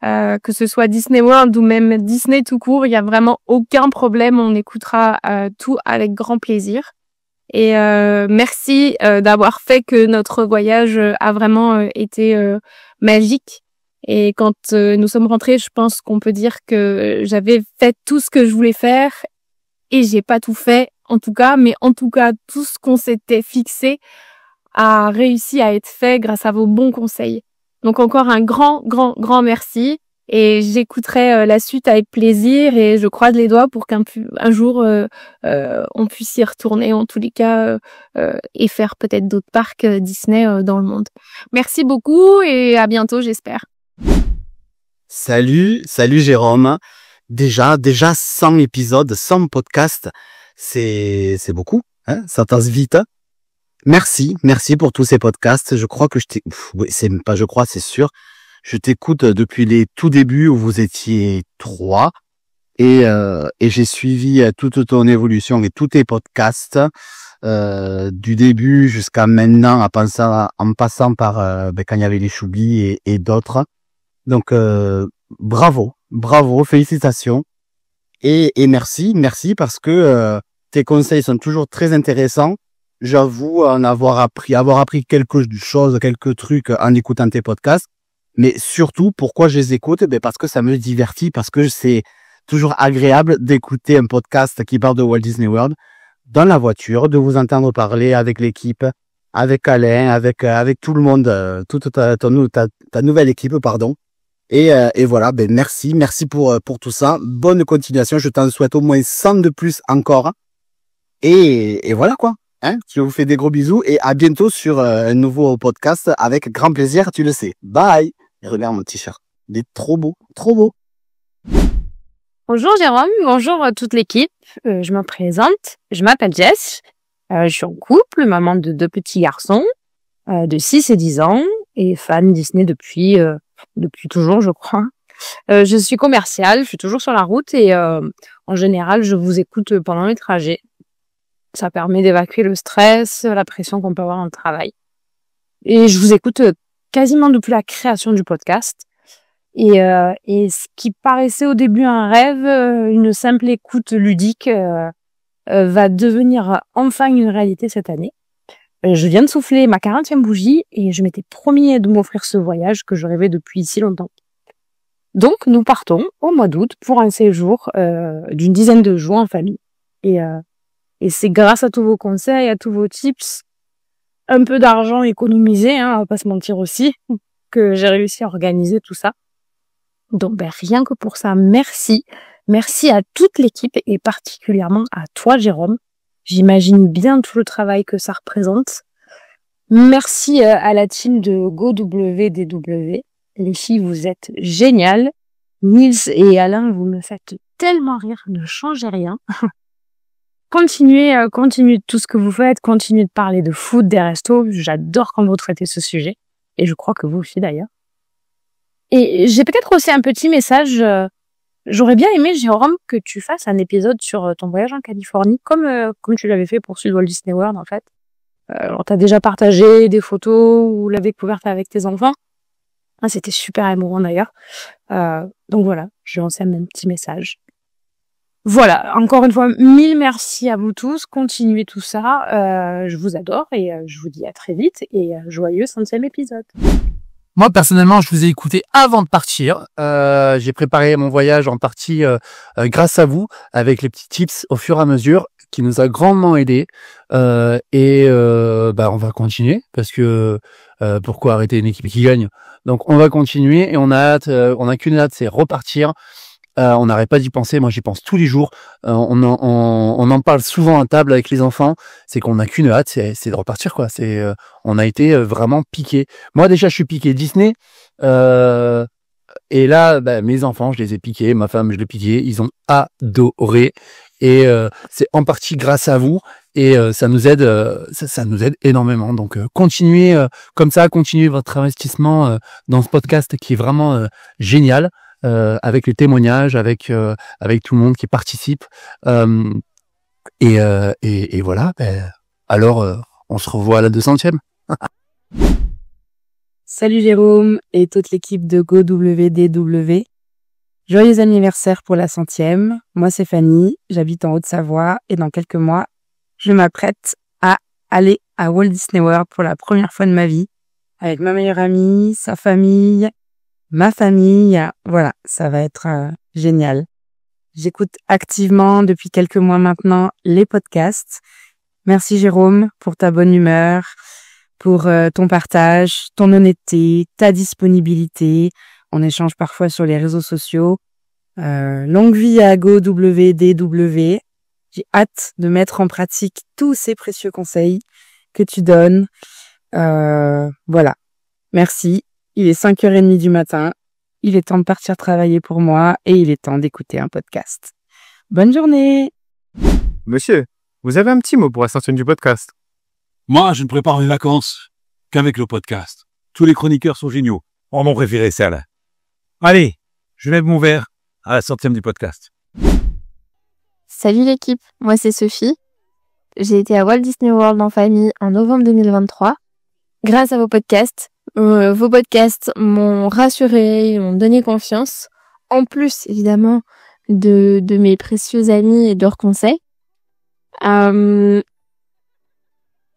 Que ce soit Disney World ou même Disney tout court, il y a vraiment aucun problème. On écoutera tout avec grand plaisir. Et merci d'avoir fait que notre voyage a vraiment été magique. Et quand nous sommes rentrés, je pense qu'on peut dire que j'avais fait tout ce que je voulais faire et j'ai pas tout fait en tout cas, mais en tout cas tout ce qu'on s'était fixé a réussi à être fait grâce à vos bons conseils. Donc encore un grand merci et j'écouterai la suite avec plaisir et je croise les doigts pour qu'un jour on puisse y retourner en tous les cas et faire peut-être d'autres parcs Disney dans le monde. Merci beaucoup et à bientôt, j'espère. Salut Jérôme. Déjà 100 épisodes, 100 podcasts, c'est beaucoup, hein, ça passe vite. Merci pour tous ces podcasts. Je crois que c'est sûr. Je t'écoute depuis les tout débuts où vous étiez 3 et j'ai suivi toute ton évolution et tous tes podcasts du début jusqu'à maintenant en passant par quand il y avait les Choubis et d'autres. Donc bravo, félicitations et merci parce que tes conseils sont toujours très intéressants. J'avoue avoir appris quelque chose, quelques trucs en écoutant tes podcasts, mais surtout pourquoi je les écoute, parce que ça me divertit, parce que c'est toujours agréable d'écouter un podcast qui parle de Walt Disney World dans la voiture, de vous entendre parler avec l'équipe, avec Alain, avec tout le monde, toute ta nouvelle équipe, pardon. Et voilà, merci pour tout ça. Bonne continuation, je t'en souhaite au moins 100 de plus encore. Et voilà quoi. Hein, je vous fais des gros bisous et à bientôt sur un nouveau podcast avec grand plaisir, tu le sais. Bye. Et regarde mon t-shirt, il est trop beau. Bonjour Jérôme, bonjour toute l'équipe. Je me présente, je m'appelle Jess. Je suis en couple, maman de 2 petits garçons de 6 et 10 ans et fan Disney depuis toujours, je crois. Je suis commerciale, je suis toujours sur la route et en général, je vous écoute pendant mes trajets. Ça permet d'évacuer le stress, la pression qu'on peut avoir dans le travail. Et je vous écoute quasiment depuis la création du podcast. Et ce qui paraissait au début un rêve, une simple écoute ludique, va devenir enfin une réalité cette année. Je viens de souffler ma 40e bougie et je m'étais promis de m'offrir ce voyage que je rêvais depuis si longtemps. Donc, nous partons au mois d'août pour un séjour d'une dizaine de jours en famille. Et c'est grâce à tous vos conseils, à tous vos tips, un peu d'argent économisé, hein, on va pas se mentir aussi, que j'ai réussi à organiser tout ça. Donc, rien que pour ça, merci. Merci à toute l'équipe et particulièrement à toi, Jérôme. J'imagine bien tout le travail que ça représente. Merci à la team de GoWDW. Les filles, vous êtes géniales. Nils et Alain, vous me faites tellement rire. Ne changez rien. Continuez tout ce que vous faites. Continuez de parler de foot, des restos. J'adore quand vous traitez ce sujet. Et je crois que vous aussi d'ailleurs. Et j'ai peut-être aussi un petit message. J'aurais bien aimé, Jérôme, que tu fasses un épisode sur ton voyage en Californie, comme tu l'avais fait pour Walt Disney World, en fait. On t'a déjà partagé des photos ou la découverte avec tes enfants. Ah, c'était super émouvant d'ailleurs. Donc voilà, j'ai lancé un petit message. Voilà, encore une fois, 1000 merci à vous tous. Continuez tout ça. Je vous adore et je vous dis à très vite et joyeux 100e épisode. Moi, personnellement, je vous ai écouté avant de partir. J'ai préparé mon voyage en partie grâce à vous, avec les petits tips au fur et à mesure, qui nous a grandement aidé. On va continuer, parce que pourquoi arrêter une équipe qui gagne? Donc, on va continuer et on a hâte, on a qu'une hâte, c'est repartir. On n'arrête pas d'y penser. Moi, j'y pense tous les jours. On en parle souvent à table avec les enfants. C'est qu'on n'a qu'une hâte, c'est de repartir, quoi. On a été vraiment piqués. Moi, déjà, je suis piqué Disney. Et là, mes enfants, je les ai piqués. Ma femme, je l'ai piqué. Ils ont adoré. Et c'est en partie grâce à vous. Et ça nous aide, ça nous aide énormément. Donc, continuez comme ça, continuez votre investissement dans ce podcast qui est vraiment génial. Avec les témoignages, avec tout le monde qui participe. Et voilà, alors on se revoit à la 200e. Salut Jérôme et toute l'équipe de GoWDW. Joyeux anniversaire pour la 100e. Moi c'est Fanny, j'habite en Haute-Savoie et dans quelques mois, je m'apprête à aller à Walt Disney World pour la première fois de ma vie avec ma meilleure amie, sa famille, ma famille. Voilà, ça va être génial. J'écoute activement depuis quelques mois maintenant les podcasts. Merci Jérôme pour ta bonne humeur, pour ton partage, ton honnêteté, ta disponibilité. On échange parfois sur les réseaux sociaux. Longue vie à GoWDW. J'ai hâte de mettre en pratique tous ces précieux conseils que tu donnes. Voilà. Merci. Il est 5h30 du matin. Il est temps de partir travailler pour moi et il est temps d'écouter un podcast. Bonne journée! Monsieur, vous avez un petit mot pour la sortie du podcast? Moi, je ne prépare mes vacances qu'avec le podcast. Tous les chroniqueurs sont géniaux. Oh, mon préféré, c'est Alain. Allez, je lève mon verre à la 100e du podcast. Salut l'équipe, moi c'est Sophie. J'ai été à Walt Disney World en famille en novembre 2023. Grâce à vos podcasts m'ont rassurée, m'ont donné confiance. En plus, évidemment, de mes précieux amis et de leurs conseils.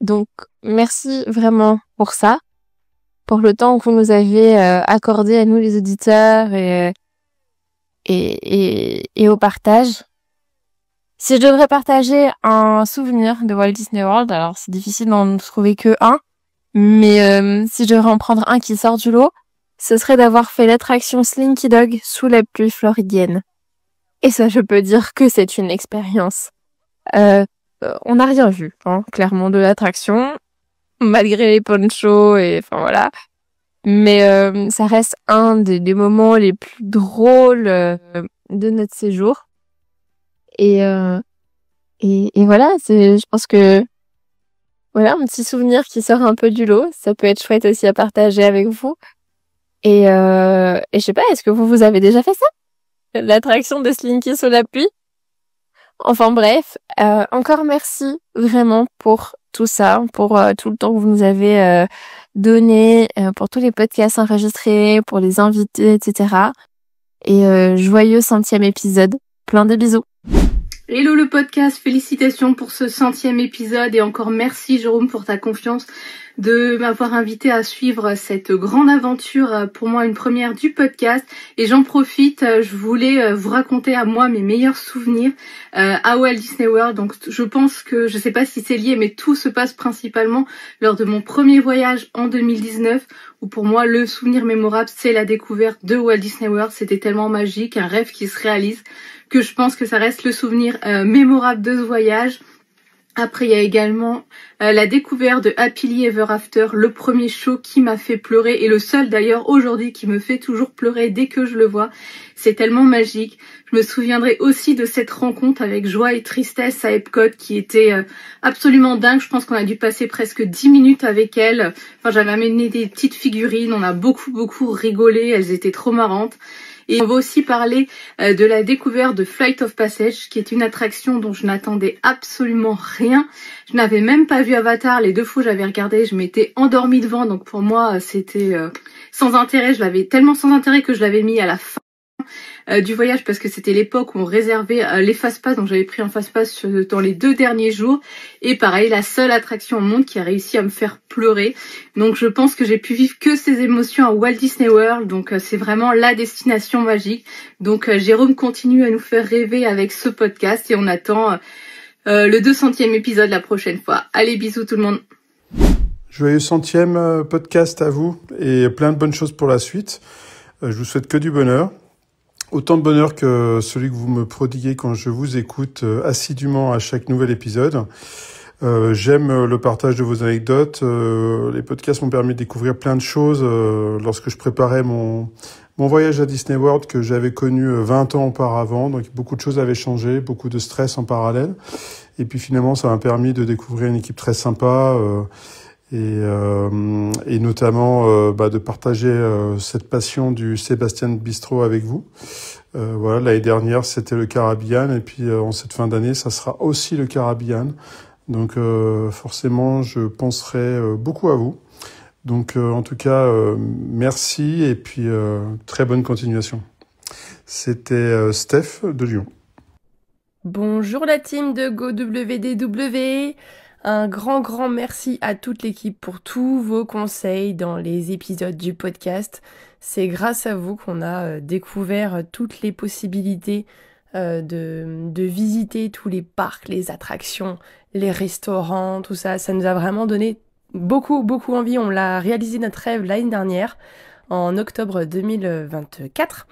Donc, merci vraiment pour ça, pour le temps que vous nous avez accordé à nous les auditeurs et au partage. Si je devrais partager un souvenir de Walt Disney World, alors c'est difficile d'en trouver que un, mais si je devrais en prendre un qui sort du lot, ce serait d'avoir fait l'attraction Slinky Dog sous la pluie floridienne. Et ça, je peux dire que c'est une expérience. On n'a rien vu, clairement, de l'attraction, malgré les ponchos et enfin voilà. Mais ça reste un des moments les plus drôles de notre séjour. Et voilà, je pense que voilà, un petit souvenir qui sort un peu du lot, ça peut être chouette aussi à partager avec vous. Et je sais pas, est-ce que vous avez déjà fait ça? L'attraction de Slinky sous la pluie? Enfin bref, encore merci vraiment pour tout ça, pour tout le temps que vous nous avez donné, pour tous les podcasts enregistrés, pour les invités, etc. Et joyeux 100e épisode. Plein de bisous. Hello le podcast, félicitations pour ce 100e épisode et encore merci Jérôme pour ta confiance de m'avoir invité à suivre cette grande aventure, pour moi une première du podcast. Et j'en profite, je voulais vous raconter à moi mes meilleurs souvenirs à Walt Disney World. Donc je pense que, je sais pas si c'est lié, mais tout se passe principalement lors de mon premier voyage en 2019, où pour moi le souvenir mémorable c'est la découverte de Walt Disney World. C'était tellement magique, un rêve qui se réalise, que je pense que ça reste le souvenir mémorable de ce voyage. Après, il y a également la découverte de Happily Ever After, le premier show qui m'a fait pleurer et le seul d'ailleurs aujourd'hui qui me fait toujours pleurer dès que je le vois. C'est tellement magique. Je me souviendrai aussi de cette rencontre avec Joie et Tristesse à Epcot qui était absolument dingue. Je pense qu'on a dû passer presque 10 minutes avec elle. Enfin, j'avais amené des petites figurines, on a beaucoup rigolé, elles étaient trop marrantes. Et on va aussi parler de la découverte de Flight of Passage, qui est une attraction dont je n'attendais absolument rien. Je n'avais même pas vu Avatar, les 2 fois que j'avais regardé, je m'étais endormie devant, donc pour moi c'était sans intérêt. Je l'avais tellement sans intérêt que je l'avais mis à la fin du voyage parce que c'était l'époque où on réservait les fast-pass, donc j'avais pris un fast-pass dans les 2 derniers jours. Et pareil, la seule attraction au monde qui a réussi à me faire pleurer. Donc je pense que j'ai pu vivre que ces émotions à Walt Disney World, donc c'est vraiment la destination magique. Donc Jérôme continue à nous faire rêver avec ce podcast et on attend le 200e épisode la prochaine fois. Allez, bisous tout le monde. Joyeux 100e podcast à vous et plein de bonnes choses pour la suite. Je vous souhaite que du bonheur. Autant de bonheur que celui que vous me prodiguez quand je vous écoute assidûment à chaque nouvel épisode. J'aime le partage de vos anecdotes. Les podcasts m'ont permis de découvrir plein de choses lorsque je préparais mon voyage à Disney World que j'avais connu 20 ans auparavant. Donc beaucoup de choses avaient changé, beaucoup de stress en parallèle. Et puis finalement, ça m'a permis de découvrir une équipe très sympa et notamment de partager cette passion du Sébastien Bistro avec vous. Voilà, l'année dernière c'était le Caribbean et puis en cette fin d'année ça sera aussi le Caribbean. Donc forcément je penserai beaucoup à vous. Donc en tout cas merci et puis très bonne continuation. C'était Steph de Lyon. Bonjour la team de GoWDW. Un grand merci à toute l'équipe pour tous vos conseils dans les épisodes du podcast. C'est grâce à vous qu'on a découvert toutes les possibilités de visiter tous les parcs, les attractions, les restaurants, tout ça. Ça nous a vraiment donné beaucoup envie. On l'a réalisé notre rêve l'année dernière, en octobre 2024.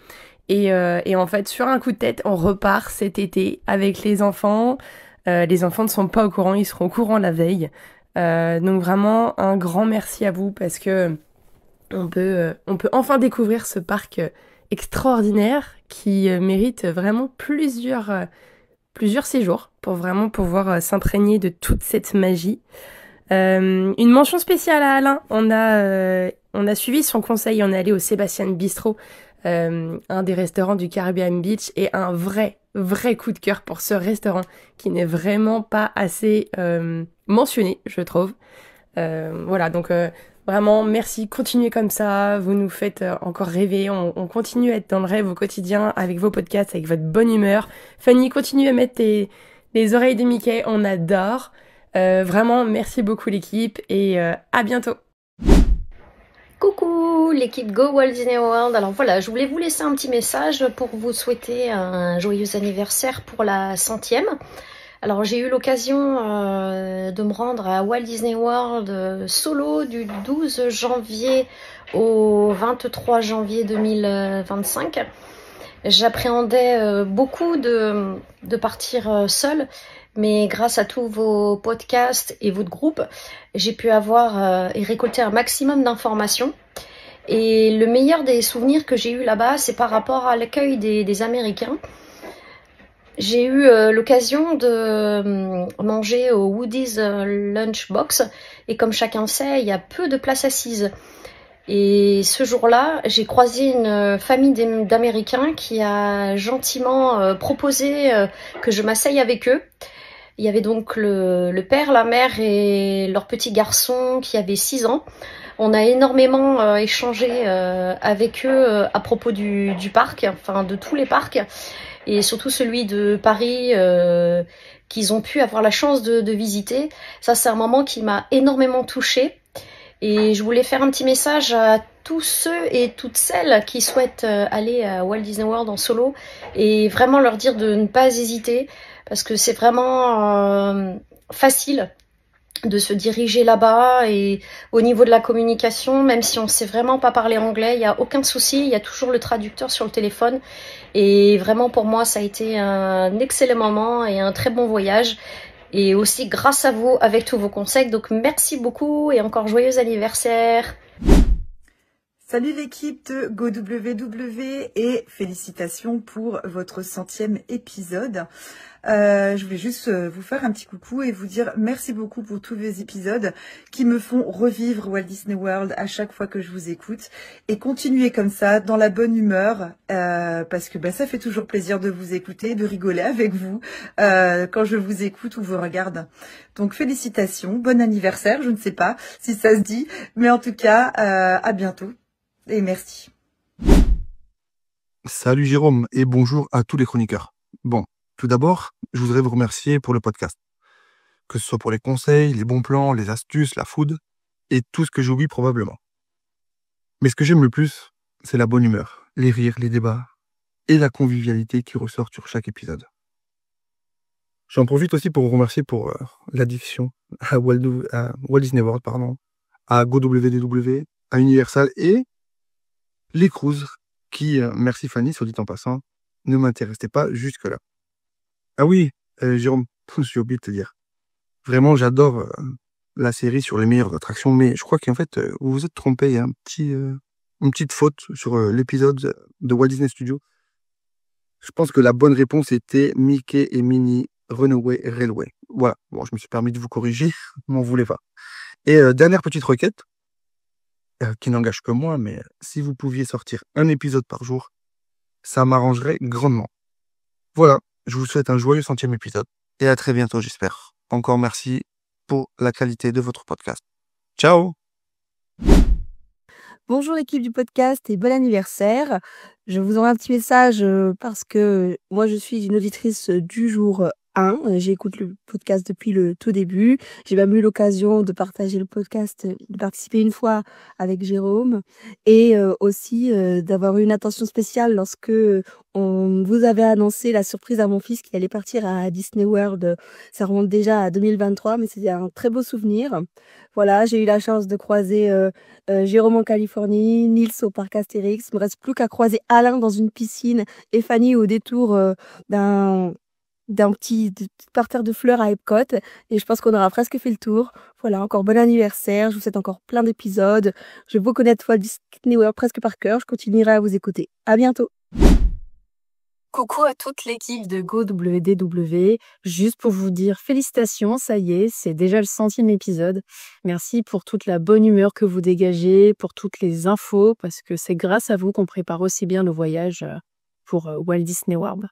Et en fait, sur un coup de tête, on repart cet été avec les enfants. Les enfants ne sont pas au courant, ils seront au courant la veille. Donc vraiment un grand merci à vous parce que on peut enfin découvrir ce parc extraordinaire qui mérite vraiment plusieurs séjours pour vraiment pouvoir s'imprégner de toute cette magie. Une mention spéciale à Alain. On a suivi son conseil, on est allé au Sébastien Bistro, un des restaurants du Caribbean Beach, et un vrai coup de cœur pour ce restaurant qui n'est vraiment pas assez mentionné, je trouve. Voilà, donc vraiment merci, continuez comme ça, vous nous faites encore rêver, on continue à être dans le rêve au quotidien avec vos podcasts, avec votre bonne humeur. Fanny, continue à mettre les oreilles de Mickey, on adore. Vraiment merci beaucoup l'équipe et à bientôt. Coucou l'équipe Go Walt Disney World. Alors voilà, je voulais vous laisser un petit message pour vous souhaiter un joyeux anniversaire pour la 100e. Alors j'ai eu l'occasion de me rendre à Walt Disney World solo du 12 janvier au 23 janvier 2025. J'appréhendais beaucoup de partir seule. Mais grâce à tous vos podcasts et votre groupe, j'ai pu avoir et récolter un maximum d'informations. Et le meilleur des souvenirs que j'ai eu là-bas, c'est par rapport à l'accueil des Américains. J'ai eu l'occasion de manger au Woody's Lunchbox. Et comme chacun sait, il y a peu de places assises. Et ce jour-là, j'ai croisé une famille d'Américains qui a gentiment proposé que je m'asseye avec eux. Il y avait donc le père, la mère et leur petit garçon qui avait 6 ans. On a énormément échangé avec eux à propos du parc, enfin de tous les parcs, et surtout celui de Paris qu'ils ont pu avoir la chance de visiter. Ça, c'est un moment qui m'a énormément touchée. Et je voulais faire un petit message à tous ceux et toutes celles qui souhaitent aller à Walt Disney World en solo et vraiment leur dire de ne pas hésiter parce que c'est vraiment facile de se diriger là-bas et au niveau de la communication, même si on ne sait vraiment pas parler anglais, il n'y a aucun souci, il y a toujours le traducteur sur le téléphone et vraiment pour moi ça a été un excellent moment et un très bon voyage. et aussi grâce à vous avec tous vos conseils. Donc merci beaucoup et encore joyeux anniversaire. Salut l'équipe de GoWW et félicitations pour votre 100e épisode. Je voulais juste vous faire un petit coucou et vous dire merci beaucoup pour tous vos épisodes qui me font revivre Walt Disney World à chaque fois que je vous écoute. Et continuez comme ça, dans la bonne humeur, parce que ça fait toujours plaisir de vous écouter, de rigoler avec vous quand je vous écoute ou vous regarde. Donc félicitations, bon anniversaire, je ne sais pas si ça se dit, mais en tout cas, à bientôt et merci. Salut Jérôme et bonjour à tous les chroniqueurs. Bon, tout d'abord, je voudrais vous remercier pour le podcast. Que ce soit pour les conseils, les bons plans, les astuces, la food et tout ce que j'oublie probablement. Mais ce que j'aime le plus, c'est la bonne humeur, les rires, les débats et la convivialité qui ressort sur chaque épisode. J'en profite aussi pour vous remercier pour la diffusion à Walt Disney World, à GoWDW, à Universal et les cruises qui, merci Fanny, soit dit en passant, ne m'intéressaient pas jusque-là. Ah oui, Jérôme, j'ai oublié de te dire. Vraiment, j'adore la série sur les meilleures attractions, mais je crois qu'en fait, vous vous êtes trompé. Il y a une petite faute sur l'épisode de Walt Disney Studios. Je pense que la bonne réponse était Mickey et Minnie Runaway Railway. Voilà, bon, je me suis permis de vous corriger, m'en voulez pas. Et dernière petite requête, qui n'engage que moi, mais si vous pouviez sortir un épisode par jour, ça m'arrangerait grandement. Voilà, je vous souhaite un joyeux 100e épisode, et à très bientôt, j'espère. Encore merci pour la qualité de votre podcast. Ciao! Bonjour l'équipe du podcast et bon anniversaire. Je vous envoie un petit message parce que moi je suis une auditrice du jour 1. J'écoute le podcast depuis le tout début. J'ai même eu l'occasion de partager le podcast, de participer une fois avec Jérôme et aussi d'avoir eu une attention spéciale lorsque on vous avait annoncé la surprise à mon fils qui allait partir à Disney World. Ça remonte déjà à 2023, mais c'était un très beau souvenir. Voilà, j'ai eu la chance de croiser Jérôme en Californie, Nils au parc Astérix. Il me reste plus qu'à croiser Alain dans une piscine et Fanny au détour d'un petit parterre de fleurs à Epcot et je pense qu'on aura presque fait le tour. Voilà, encore bon anniversaire, je vous souhaite encore plein d'épisodes. Je vais vous connaître Walt Disney World presque par cœur, je continuerai à vous écouter. À bientôt. Coucou à toute l'équipe de GoWDW, juste pour vous dire félicitations, ça y est, c'est déjà le 100e épisode. Merci pour toute la bonne humeur que vous dégagez, pour toutes les infos, parce que c'est grâce à vous qu'on prépare aussi bien nos voyages pour Walt Disney World.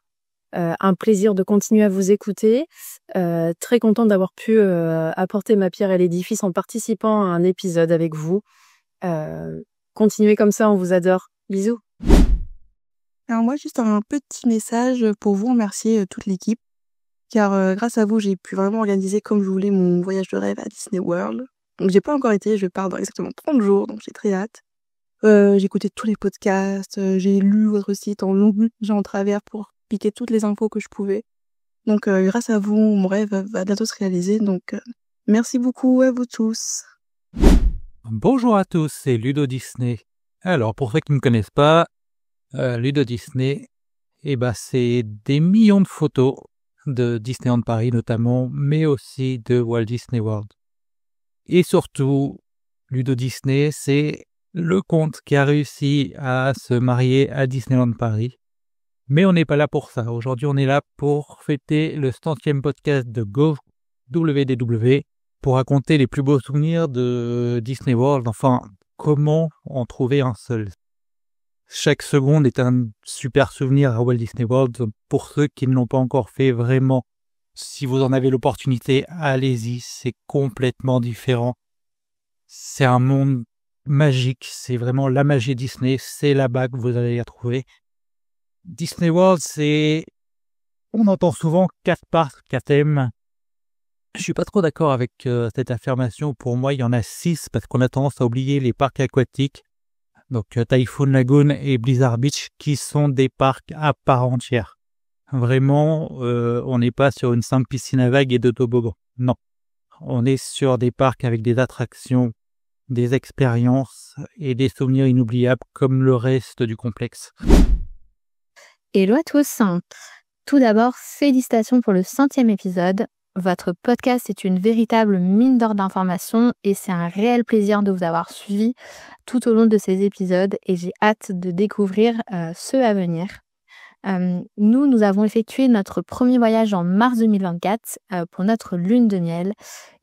Un plaisir de continuer à vous écouter. Très contente d'avoir pu apporter ma pierre à l'édifice en participant à un épisode avec vous. Continuez comme ça, on vous adore. Bisous. Alors moi, juste un petit message pour vous remercier toute l'équipe, car grâce à vous, j'ai pu vraiment organiser comme je voulais mon voyage de rêve à Disney World. Donc j'ai pas encore été, je pars dans exactement 30 jours, donc j'ai très hâte. J'ai écouté tous les podcasts, j'ai lu votre site en long, en travers pour piquer toutes les infos que je pouvais. Donc grâce à vous, mon rêve va bientôt se réaliser. Donc merci beaucoup à vous tous. Bonjour à tous, c'est Ludo Disney. Alors pour ceux qui ne me connaissent pas, Ludo Disney, c'est des millions de photos de Disneyland Paris notamment, mais aussi de Walt Disney World. Et surtout, Ludo Disney, c'est le comte qui a réussi à se marier à Disneyland Paris. Mais on n'est pas là pour ça. Aujourd'hui, on est là pour fêter le 100e podcast de GoWDW, pour raconter les plus beaux souvenirs de Disney World. Enfin, comment en trouver un seul. Chaque seconde est un super souvenir à Walt Disney World. Pour ceux qui ne l'ont pas encore fait, vraiment, si vous en avez l'opportunité, allez-y, c'est complètement différent. C'est un monde magique, c'est vraiment la magie Disney, c'est là-bas que vous allez la trouver. Disney World, on entend souvent 4 parcs, 4 thèmes. Je suis pas trop d'accord avec cette affirmation. Pour moi, il y en a 6 parce qu'on a tendance à oublier les parcs aquatiques. Donc Typhoon Lagoon et Blizzard Beach qui sont des parcs à part entière. Vraiment, on n'est pas sur une simple piscine à vagues et de toboggan. Non. On est sur des parcs avec des attractions, des expériences et des souvenirs inoubliables comme le reste du complexe. Hello à tous. Tout d'abord, félicitations pour le 100e épisode. Votre podcast est une véritable mine d'or d'informations et c'est un réel plaisir de vous avoir suivi tout au long de ces épisodes et j'ai hâte de découvrir ceux à venir. Nous avons effectué notre premier voyage en mars 2024 pour notre lune de miel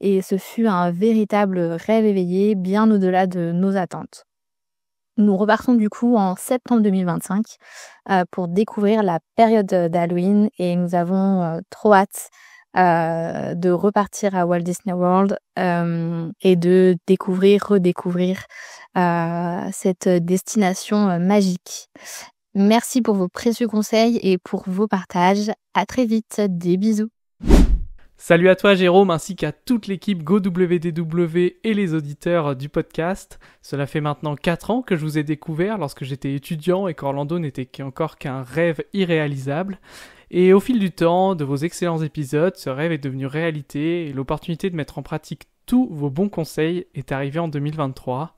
et ce fut un véritable rêve éveillé bien au-delà de nos attentes. Nous repartons du coup en septembre 2025 pour découvrir la période d'Halloween et nous avons trop hâte de repartir à Walt Disney World et de redécouvrir cette destination magique. Merci pour vos précieux conseils et pour vos partages. À très vite, des bisous. Salut à toi Jérôme ainsi qu'à toute l'équipe GoWDW et les auditeurs du podcast. Cela fait maintenant 4 ans que je vous ai découvert lorsque j'étais étudiant et qu'Orlando n'était encore qu'un rêve irréalisable. Et au fil du temps, de vos excellents épisodes, ce rêve est devenu réalité et l'opportunité de mettre en pratique tous vos bons conseils est arrivée en 2023.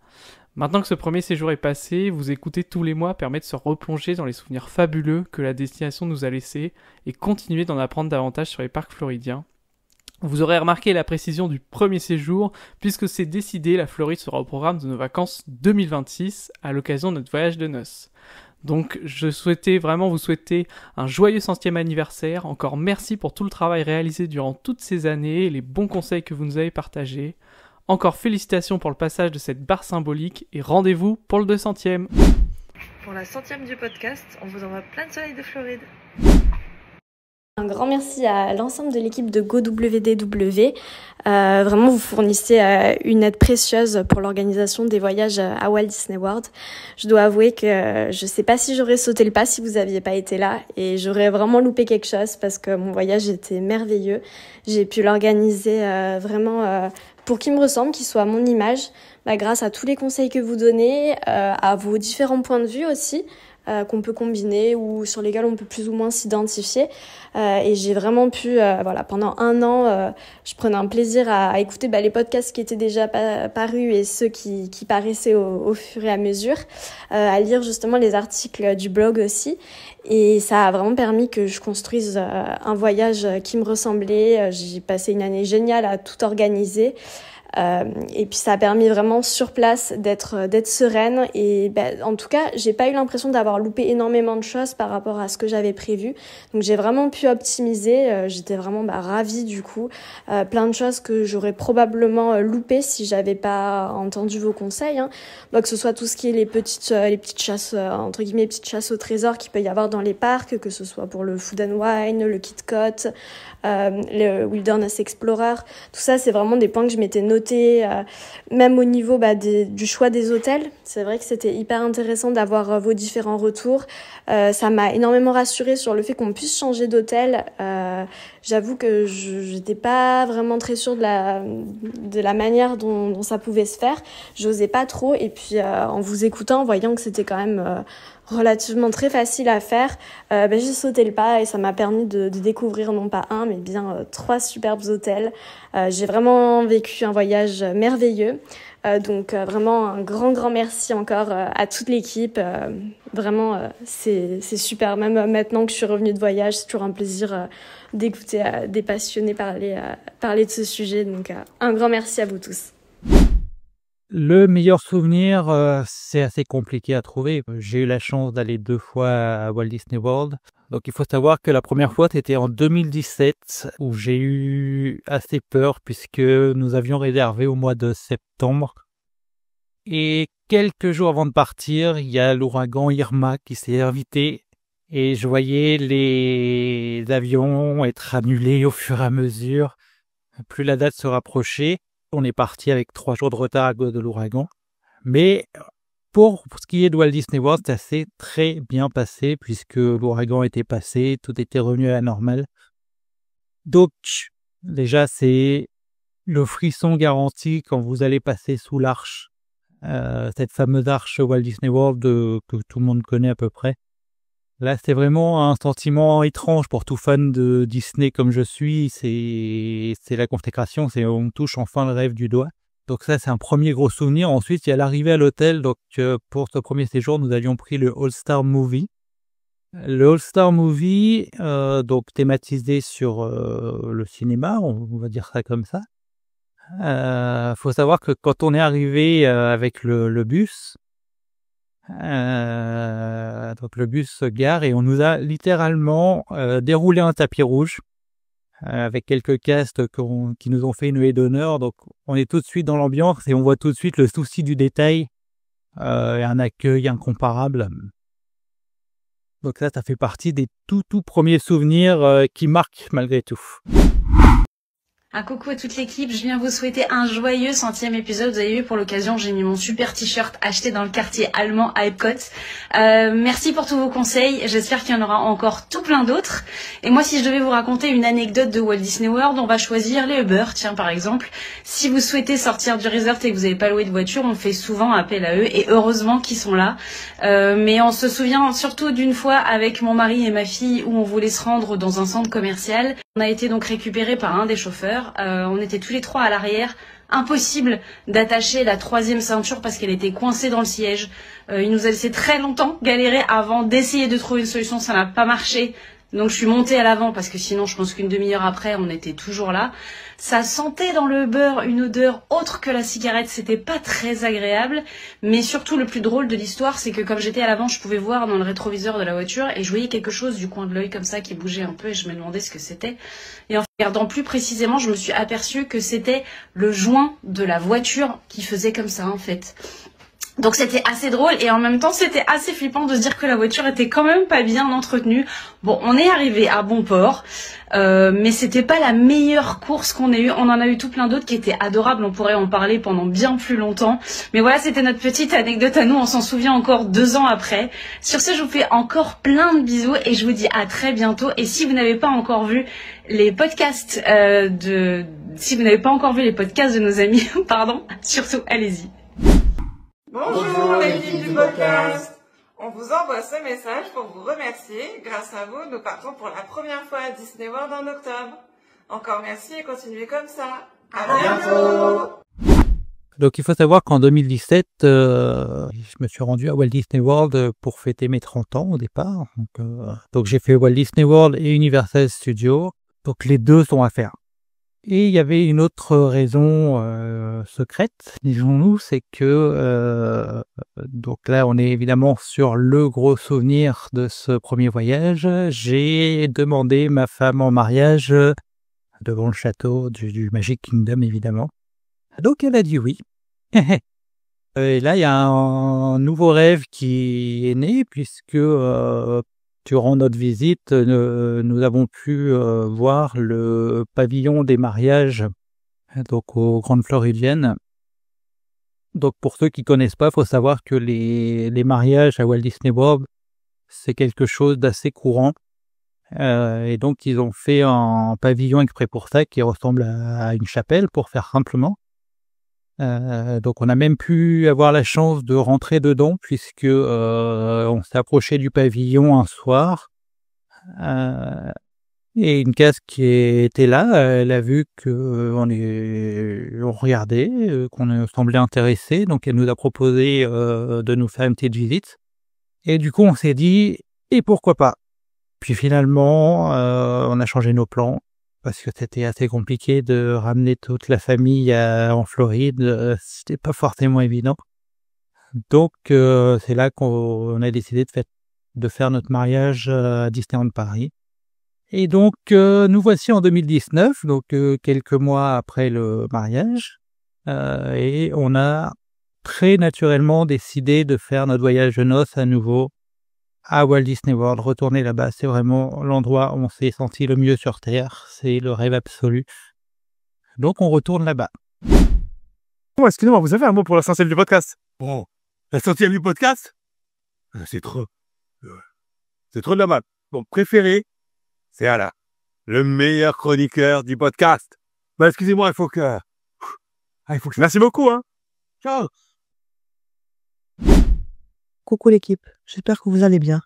Maintenant que ce premier séjour est passé, vous écouter tous les mois permet de se replonger dans les souvenirs fabuleux que la destination nous a laissés et continuer d'en apprendre davantage sur les parcs floridiens. Vous aurez remarqué la précision du premier séjour, puisque c'est décidé, la Floride sera au programme de nos vacances 2026 à l'occasion de notre voyage de noces. Donc je souhaitais vraiment vous souhaiter un joyeux 100e anniversaire, encore merci pour tout le travail réalisé durant toutes ces années et les bons conseils que vous nous avez partagés. Encore félicitations pour le passage de cette barre symbolique et rendez-vous pour le 200e. Pour la 100e du podcast, on vous envoie plein de soleil de Floride. Un grand merci à l'ensemble de l'équipe de GoWDW. Vraiment, vous fournissez une aide précieuse pour l'organisation des voyages à Walt Disney World. Je dois avouer que je sais pas si j'aurais sauté le pas si vous aviez pas été là et j'aurais vraiment loupé quelque chose parce que mon voyage était merveilleux. J'ai pu l'organiser vraiment pour qu'il me ressemble, qu'il soit à mon image, grâce à tous les conseils que vous donnez, à vos différents points de vue aussi. Qu'on peut combiner ou sur lesquels on peut plus ou moins s'identifier et j'ai vraiment pu pendant 1 an je prenais un plaisir à écouter les podcasts qui étaient déjà parus et ceux qui paraissaient au fur et à mesure, à lire justement les articles du blog aussi et ça a vraiment permis que je construise un voyage qui me ressemblait. J'ai passé une année géniale à tout organiser. Et puis ça a permis vraiment sur place d'être sereine et en tout cas j'ai pas eu l'impression d'avoir loupé énormément de choses par rapport à ce que j'avais prévu, donc j'ai vraiment pu optimiser. J'étais vraiment ravie du coup, plein de choses que j'aurais probablement loupé si j'avais pas entendu vos conseils, hein. Donc, que ce soit tout ce qui est les petites chasses entre guillemets, petites chasses au trésor qu'il peut y avoir dans les parcs, que ce soit pour le Food and Wine, le KitKat, le Wilderness Explorer, tout ça c'est vraiment des points que je m'étais noté, même au niveau du choix des hôtels. C'est vrai que c'était hyper intéressant d'avoir vos différents retours. Ça m'a énormément rassurée sur le fait qu'on puisse changer d'hôtel. J'avoue que j'étais pas vraiment très sûre de la manière dont ça pouvait se faire. J'osais pas trop et puis en vous écoutant, en voyant que c'était quand même relativement très facile à faire, j'ai sauté le pas et ça m'a permis de découvrir non pas 1 mais bien 3 superbes hôtels. J'ai vraiment vécu un voyage merveilleux. Donc vraiment un grand merci encore à toute l'équipe. Vraiment c'est super. Même maintenant que je suis revenue de voyage, c'est toujours un plaisir d'écouter des passionnés parler de ce sujet. Donc un grand merci à vous tous. Le meilleur souvenir, c'est assez compliqué à trouver. J'ai eu la chance d'aller 2 fois à Walt Disney World. Donc il faut savoir que la première fois c'était en 2017 où j'ai eu assez peur puisque nous avions réservé au mois de septembre. Et quelques jours avant de partir, il y a l'ouragan Irma qui s'est invité et je voyais les avions être annulés au fur et à mesure. Plus la date se rapprochait. On est parti avec 3 jours de retard à cause de l'ouragan. Mais pour ce qui est de Walt Disney World, ça s'est très bien passé puisque l'ouragan était passé, tout était revenu à la normale. Donc, déjà, c'est le frisson garanti quand vous allez passer sous l'arche, cette fameuse arche Walt Disney World que tout le monde connaît à peu près. Là, c'est vraiment un sentiment étrange pour tout fan de Disney comme je suis. C'est la consécration, on touche enfin le rêve du doigt. Donc ça, c'est un premier gros souvenir. Ensuite, il y a l'arrivée à l'hôtel. Donc pour ce premier séjour, nous avions pris le All Star Movie. Le All-Star Movie, donc thématisé sur le cinéma, on va dire ça comme ça. Faut savoir que quand on est arrivé avec le bus, donc le bus se gare et on nous a littéralement déroulé un tapis rouge avec quelques castes qui nous ont fait une haie d'honneur. Donc on est tout de suite dans l'ambiance et on voit tout de suite le souci du détail et un accueil incomparable. Donc ça fait partie des tout premiers souvenirs qui marquent malgré tout. Un coucou à toute l'équipe, je viens vous souhaiter un joyeux 100e épisode. Vous avez vu, pour l'occasion, j'ai mis mon super t-shirt acheté dans le quartier allemand à Epcot. Merci pour tous vos conseils, j'espère qu'il y en aura encore tout plein d'autres. Et moi, si je devais vous raconter une anecdote de Walt Disney World, on va choisir les Uber. Tiens, par exemple, si vous souhaitez sortir du resort et que vous n'avez pas loué de voiture, on fait souvent appel à eux, et heureusement qu'ils sont là. Mais on se souvient surtout d'une fois avec mon mari et ma fille où on voulait se rendre dans un centre commercial. On a été donc récupérés par un des chauffeurs. On était tous les trois à l'arrière. Impossible d'attacher la 3e ceinture parce qu'elle était coincée dans le siège. Il nous a laissé très longtemps galérer avant d'essayer de trouver une solution. Ça n'a pas marché. Donc je suis montée à l'avant parce que sinon je pense qu'une demi-heure après on était toujours là. Ça sentait dans le beurre une odeur autre que la cigarette, c'était pas très agréable. Mais surtout le plus drôle de l'histoire, c'est que comme j'étais à l'avant, je pouvais voir dans le rétroviseur de la voiture et je voyais quelque chose du coin de l'œil comme ça qui bougeait un peu et je me demandais ce que c'était. Et en regardant plus précisément, je me suis aperçue que c'était le joint de la voiture qui faisait comme ça en fait. Donc c'était assez drôle et en même temps c'était assez flippant de se dire que la voiture était quand même pas bien entretenue. Bon, on est arrivé à bon port, mais c'était pas la meilleure course qu'on ait eue. On en a eu tout plein d'autres qui étaient adorables, on pourrait en parler pendant bien plus longtemps. Mais voilà, c'était notre petite anecdote à nous, on s'en souvient encore 2 ans après. Sur ce, je vous fais encore plein de bisous et je vous dis à très bientôt. Et si vous n'avez pas encore vu les podcasts de nos amis, pardon, surtout allez-y. Bonjour l'équipe du podcast. On vous envoie ce message pour vous remercier. Grâce à vous, nous partons pour la première fois à Disney World en octobre. Encore merci et continuez comme ça. À bientôt. Donc il faut savoir qu'en 2017, je me suis rendu à Walt Disney World pour fêter mes 30 ans au départ. Donc j'ai fait Walt Disney World et Universal Studios. Donc les deux sont à faire. Et il y avait une autre raison secrète, disons-nous, c'est que donc là on est évidemment sur le gros souvenir de ce premier voyage. J'ai demandé ma femme en mariage devant le château du Magic Kingdom évidemment. Donc elle a dit oui. Et là il y a un nouveau rêve qui est né puisque durant notre visite, nous avons pu voir le pavillon des mariages, donc aux Grandes Floridiennes. Donc pour ceux qui connaissent pas, faut savoir que les mariages à Walt Disney World, c'est quelque chose d'assez courant. Et donc ils ont fait un pavillon exprès pour ça qui ressemble à une chapelle, pour faire simplement. Donc on a même pu avoir la chance de rentrer dedans puisque on s'est approché du pavillon un soir et une casque qui était là, elle a vu que on regardait, qu'on semblait intéressé, donc elle nous a proposé de nous faire une petite visite et du coup on s'est dit et pourquoi pas. Puis finalement on a changé nos plans. Parce que c'était assez compliqué de ramener toute la famille en Floride, c'était pas forcément évident. Donc c'est là qu'on a décidé de faire notre mariage à Disneyland Paris. Et donc nous voici en 2019, donc quelques mois après le mariage, et on a très naturellement décidé de faire notre voyage de noces à nouveau à Walt Disney World. Retourner là-bas, c'est vraiment l'endroit où on s'est senti le mieux sur Terre. C'est le rêve absolu. Donc on retourne là-bas. Bon, excusez-moi, vous avez un mot pour la 100e du podcast? Bon, la 100e du podcast? C'est trop de la mal. Mon préféré, c'est Alain, le meilleur chroniqueur du podcast. Bah, excusez-moi, il faut que... Merci beaucoup, hein. Ciao. Coucou l'équipe, j'espère que vous allez bien.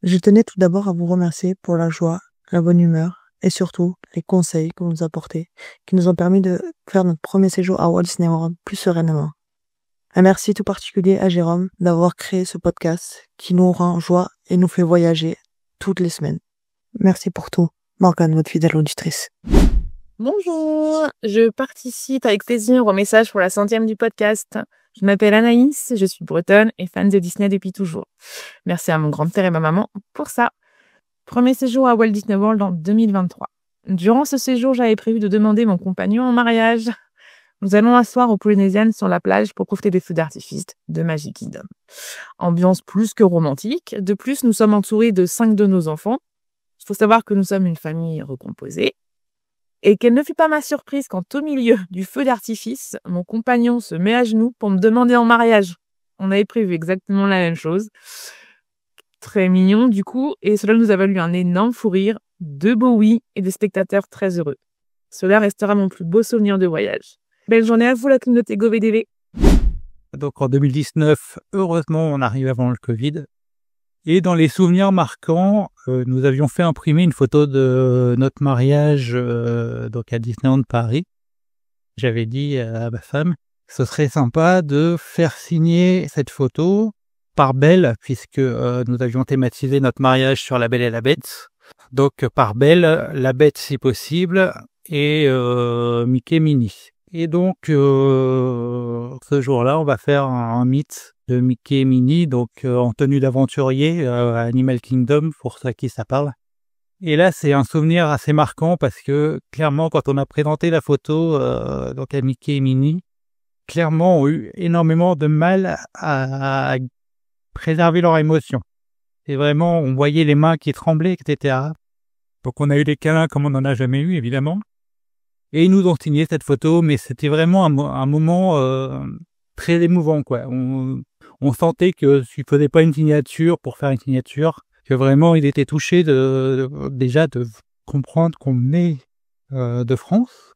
Je tenais tout d'abord à vous remercier pour la joie, la bonne humeur et surtout les conseils que vous nous apportez, qui nous ont permis de faire notre premier séjour à Walt Disney World plus sereinement. Un merci tout particulier à Jérôme d'avoir créé ce podcast qui nous rend joie et nous fait voyager toutes les semaines. Merci pour tout. Morgane, votre fidèle auditrice. Bonjour, je participe avec plaisir au message pour la 100e du podcast. Je m'appelle Anaïs, je suis bretonne et fan de Disney depuis toujours. Merci à mon grand-père et ma maman pour ça. Premier séjour à Walt Disney World en 2023. Durant ce séjour, j'avais prévu de demander mon compagnon en mariage. Nous allons asseoir aux Polynésiennes sur la plage pour profiter des feux d'artifice de Magic Kingdom. Ambiance plus que romantique. De plus, nous sommes entourés de 5 de nos enfants. Il faut savoir que nous sommes une famille recomposée. Et quelle ne fut pas ma surprise quand au milieu du feu d'artifice, mon compagnon se met à genoux pour me demander en mariage. On avait prévu exactement la même chose. Très mignon du coup, et cela nous a valu un énorme fou rire, de beaux oui et des spectateurs très heureux. Cela restera mon plus beau souvenir de voyage. Belle journée à vous la communauté GoVDV. Donc en 2019, heureusement, on arrive avant le Covid. Et dans les souvenirs marquants, nous avions fait imprimer une photo de notre mariage donc à Disneyland Paris. J'avais dit à ma femme, ce serait sympa de faire signer cette photo par Belle, puisque nous avions thématisé notre mariage sur La Belle et la Bête. Donc par Belle, la Bête si possible, et Mickey Minnie. Et donc ce jour-là, on va faire un meet de Mickey et Minnie, donc en tenue d'aventurier à Animal Kingdom, pour ceux à qui ça parle. Et là, c'est un souvenir assez marquant parce que clairement, quand on a présenté la photo donc à Mickey et Minnie, clairement, ont eu énormément de mal à préserver leurs émotions. Et vraiment, on voyait les mains qui tremblaient, etc. Donc on a eu des câlins comme on n'en a jamais eu, évidemment. Et ils nous ont signé cette photo, mais c'était vraiment un moment très émouvant, quoi. On sentait que s'ils faisaient pas une signature pour faire une signature, que vraiment ils étaient touchés déjà de comprendre qu'on venait de France,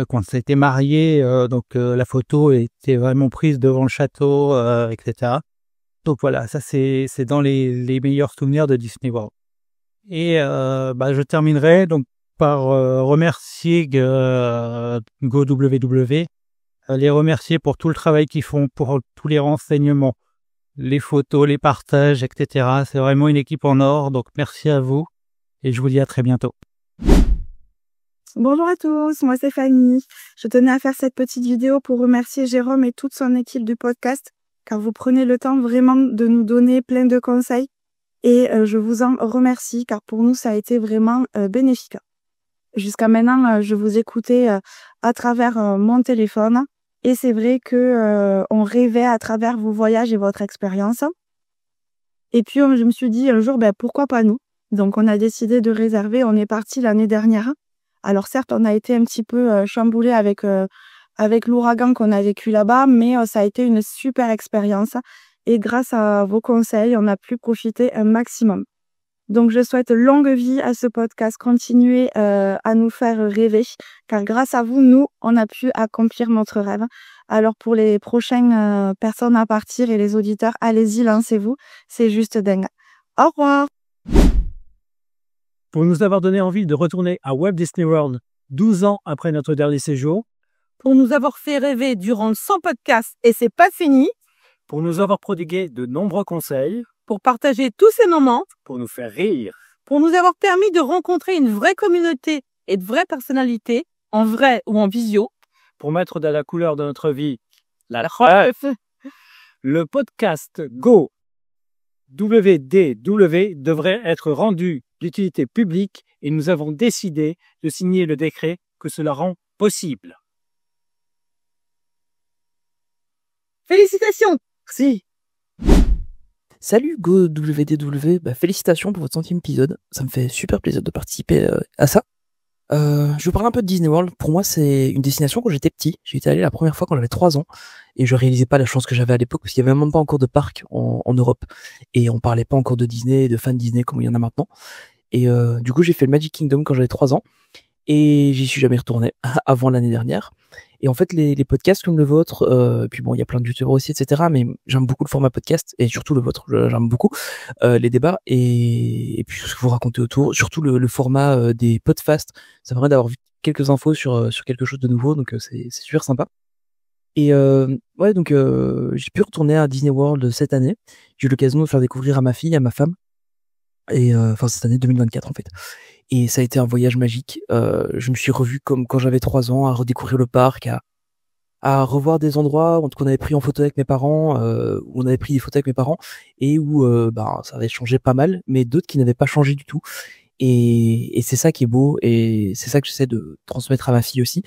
qu'on s'était mariés, donc la photo était vraiment prise devant le château, etc. Donc voilà, ça c'est dans les meilleurs souvenirs de Disney World. Et je terminerai donc par remercier GoWDW, les remercier pour tout le travail qu'ils font, pour tous les renseignements, les photos, les partages, etc. C'est vraiment une équipe en or, donc merci à vous et je vous dis à très bientôt. Bonjour à tous, moi c'est Fanny. Je tenais à faire cette petite vidéo pour remercier Jérôme et toute son équipe du podcast, car vous prenez le temps vraiment de nous donner plein de conseils et je vous en remercie, car pour nous ça a été vraiment bénéfique. Jusqu'à maintenant, je vous écoutais à travers mon téléphone et c'est vrai que on rêvait à travers vos voyages et votre expérience. Et puis je me suis dit un jour, pourquoi pas nous? Donc on a décidé de réserver. On est parti l'année dernière. Alors certes, on a été un petit peu chamboulé avec l'ouragan qu'on a vécu là-bas, mais ça a été une super expérience. Et grâce à vos conseils, on a pu profiter un maximum. Donc, je souhaite longue vie à ce podcast, continuer à nous faire rêver, car grâce à vous, nous, on a pu accomplir notre rêve. Alors, pour les prochaines personnes à partir et les auditeurs, allez-y, lancez-vous, c'est juste dingue. Au revoir. Pour nous avoir donné envie de retourner à Walt Disney World 12 ans après notre dernier séjour. Pour nous avoir fait rêver durant 100 podcasts et c'est pas fini. Pour nous avoir prodigué de nombreux conseils. Pour partager tous ces moments, pour nous faire rire, pour nous avoir permis de rencontrer une vraie communauté et de vraies personnalités, en vrai ou en visio, pour mettre dans la couleur de notre vie la ref. Le podcast Go WDW devrait être rendu d'utilité publique et nous avons décidé de signer le décret que cela rend possible. Félicitations! Merci! Salut GoWDW, félicitations pour votre 100e épisode, ça me fait super plaisir de participer à ça. Je vous parle un peu de Disney World. Pour moi, c'est une destination quand j'étais petit. J'y étais allé la première fois quand j'avais 3 ans et je réalisais pas la chance que j'avais à l'époque parce qu'il y avait même pas encore de parc en Europe et on parlait pas encore de Disney, de fans Disney comme il y en a maintenant. Et du coup, j'ai fait le Magic Kingdom quand j'avais 3 ans et j'y suis jamais retourné avant l'année dernière. Et en fait, les podcasts comme le vôtre, puis bon, il y a plein de youtubeurs aussi, etc. Mais j'aime beaucoup le format podcast et surtout le vôtre. J'aime beaucoup les débats et puis ce que vous racontez autour. Surtout le format des podcasts. Ça permet d'avoir vu quelques infos sur quelque chose de nouveau, donc c'est super sympa. Et ouais, donc j'ai pu retourner à Disney World cette année. J'ai eu l'occasion de faire découvrir à ma fille, à ma femme, Et enfin cette année 2024 en fait. Et ça a été un voyage magique. Je me suis revu comme quand j'avais 3 ans, à redécouvrir le parc, à revoir des endroits qu'on avait pris en photo avec mes parents, où on avait pris des photos avec mes parents, et où ça avait changé pas mal, mais d'autres qui n'avaient pas changé du tout. Et c'est ça qui est beau, et c'est ça que j'essaie de transmettre à ma fille aussi.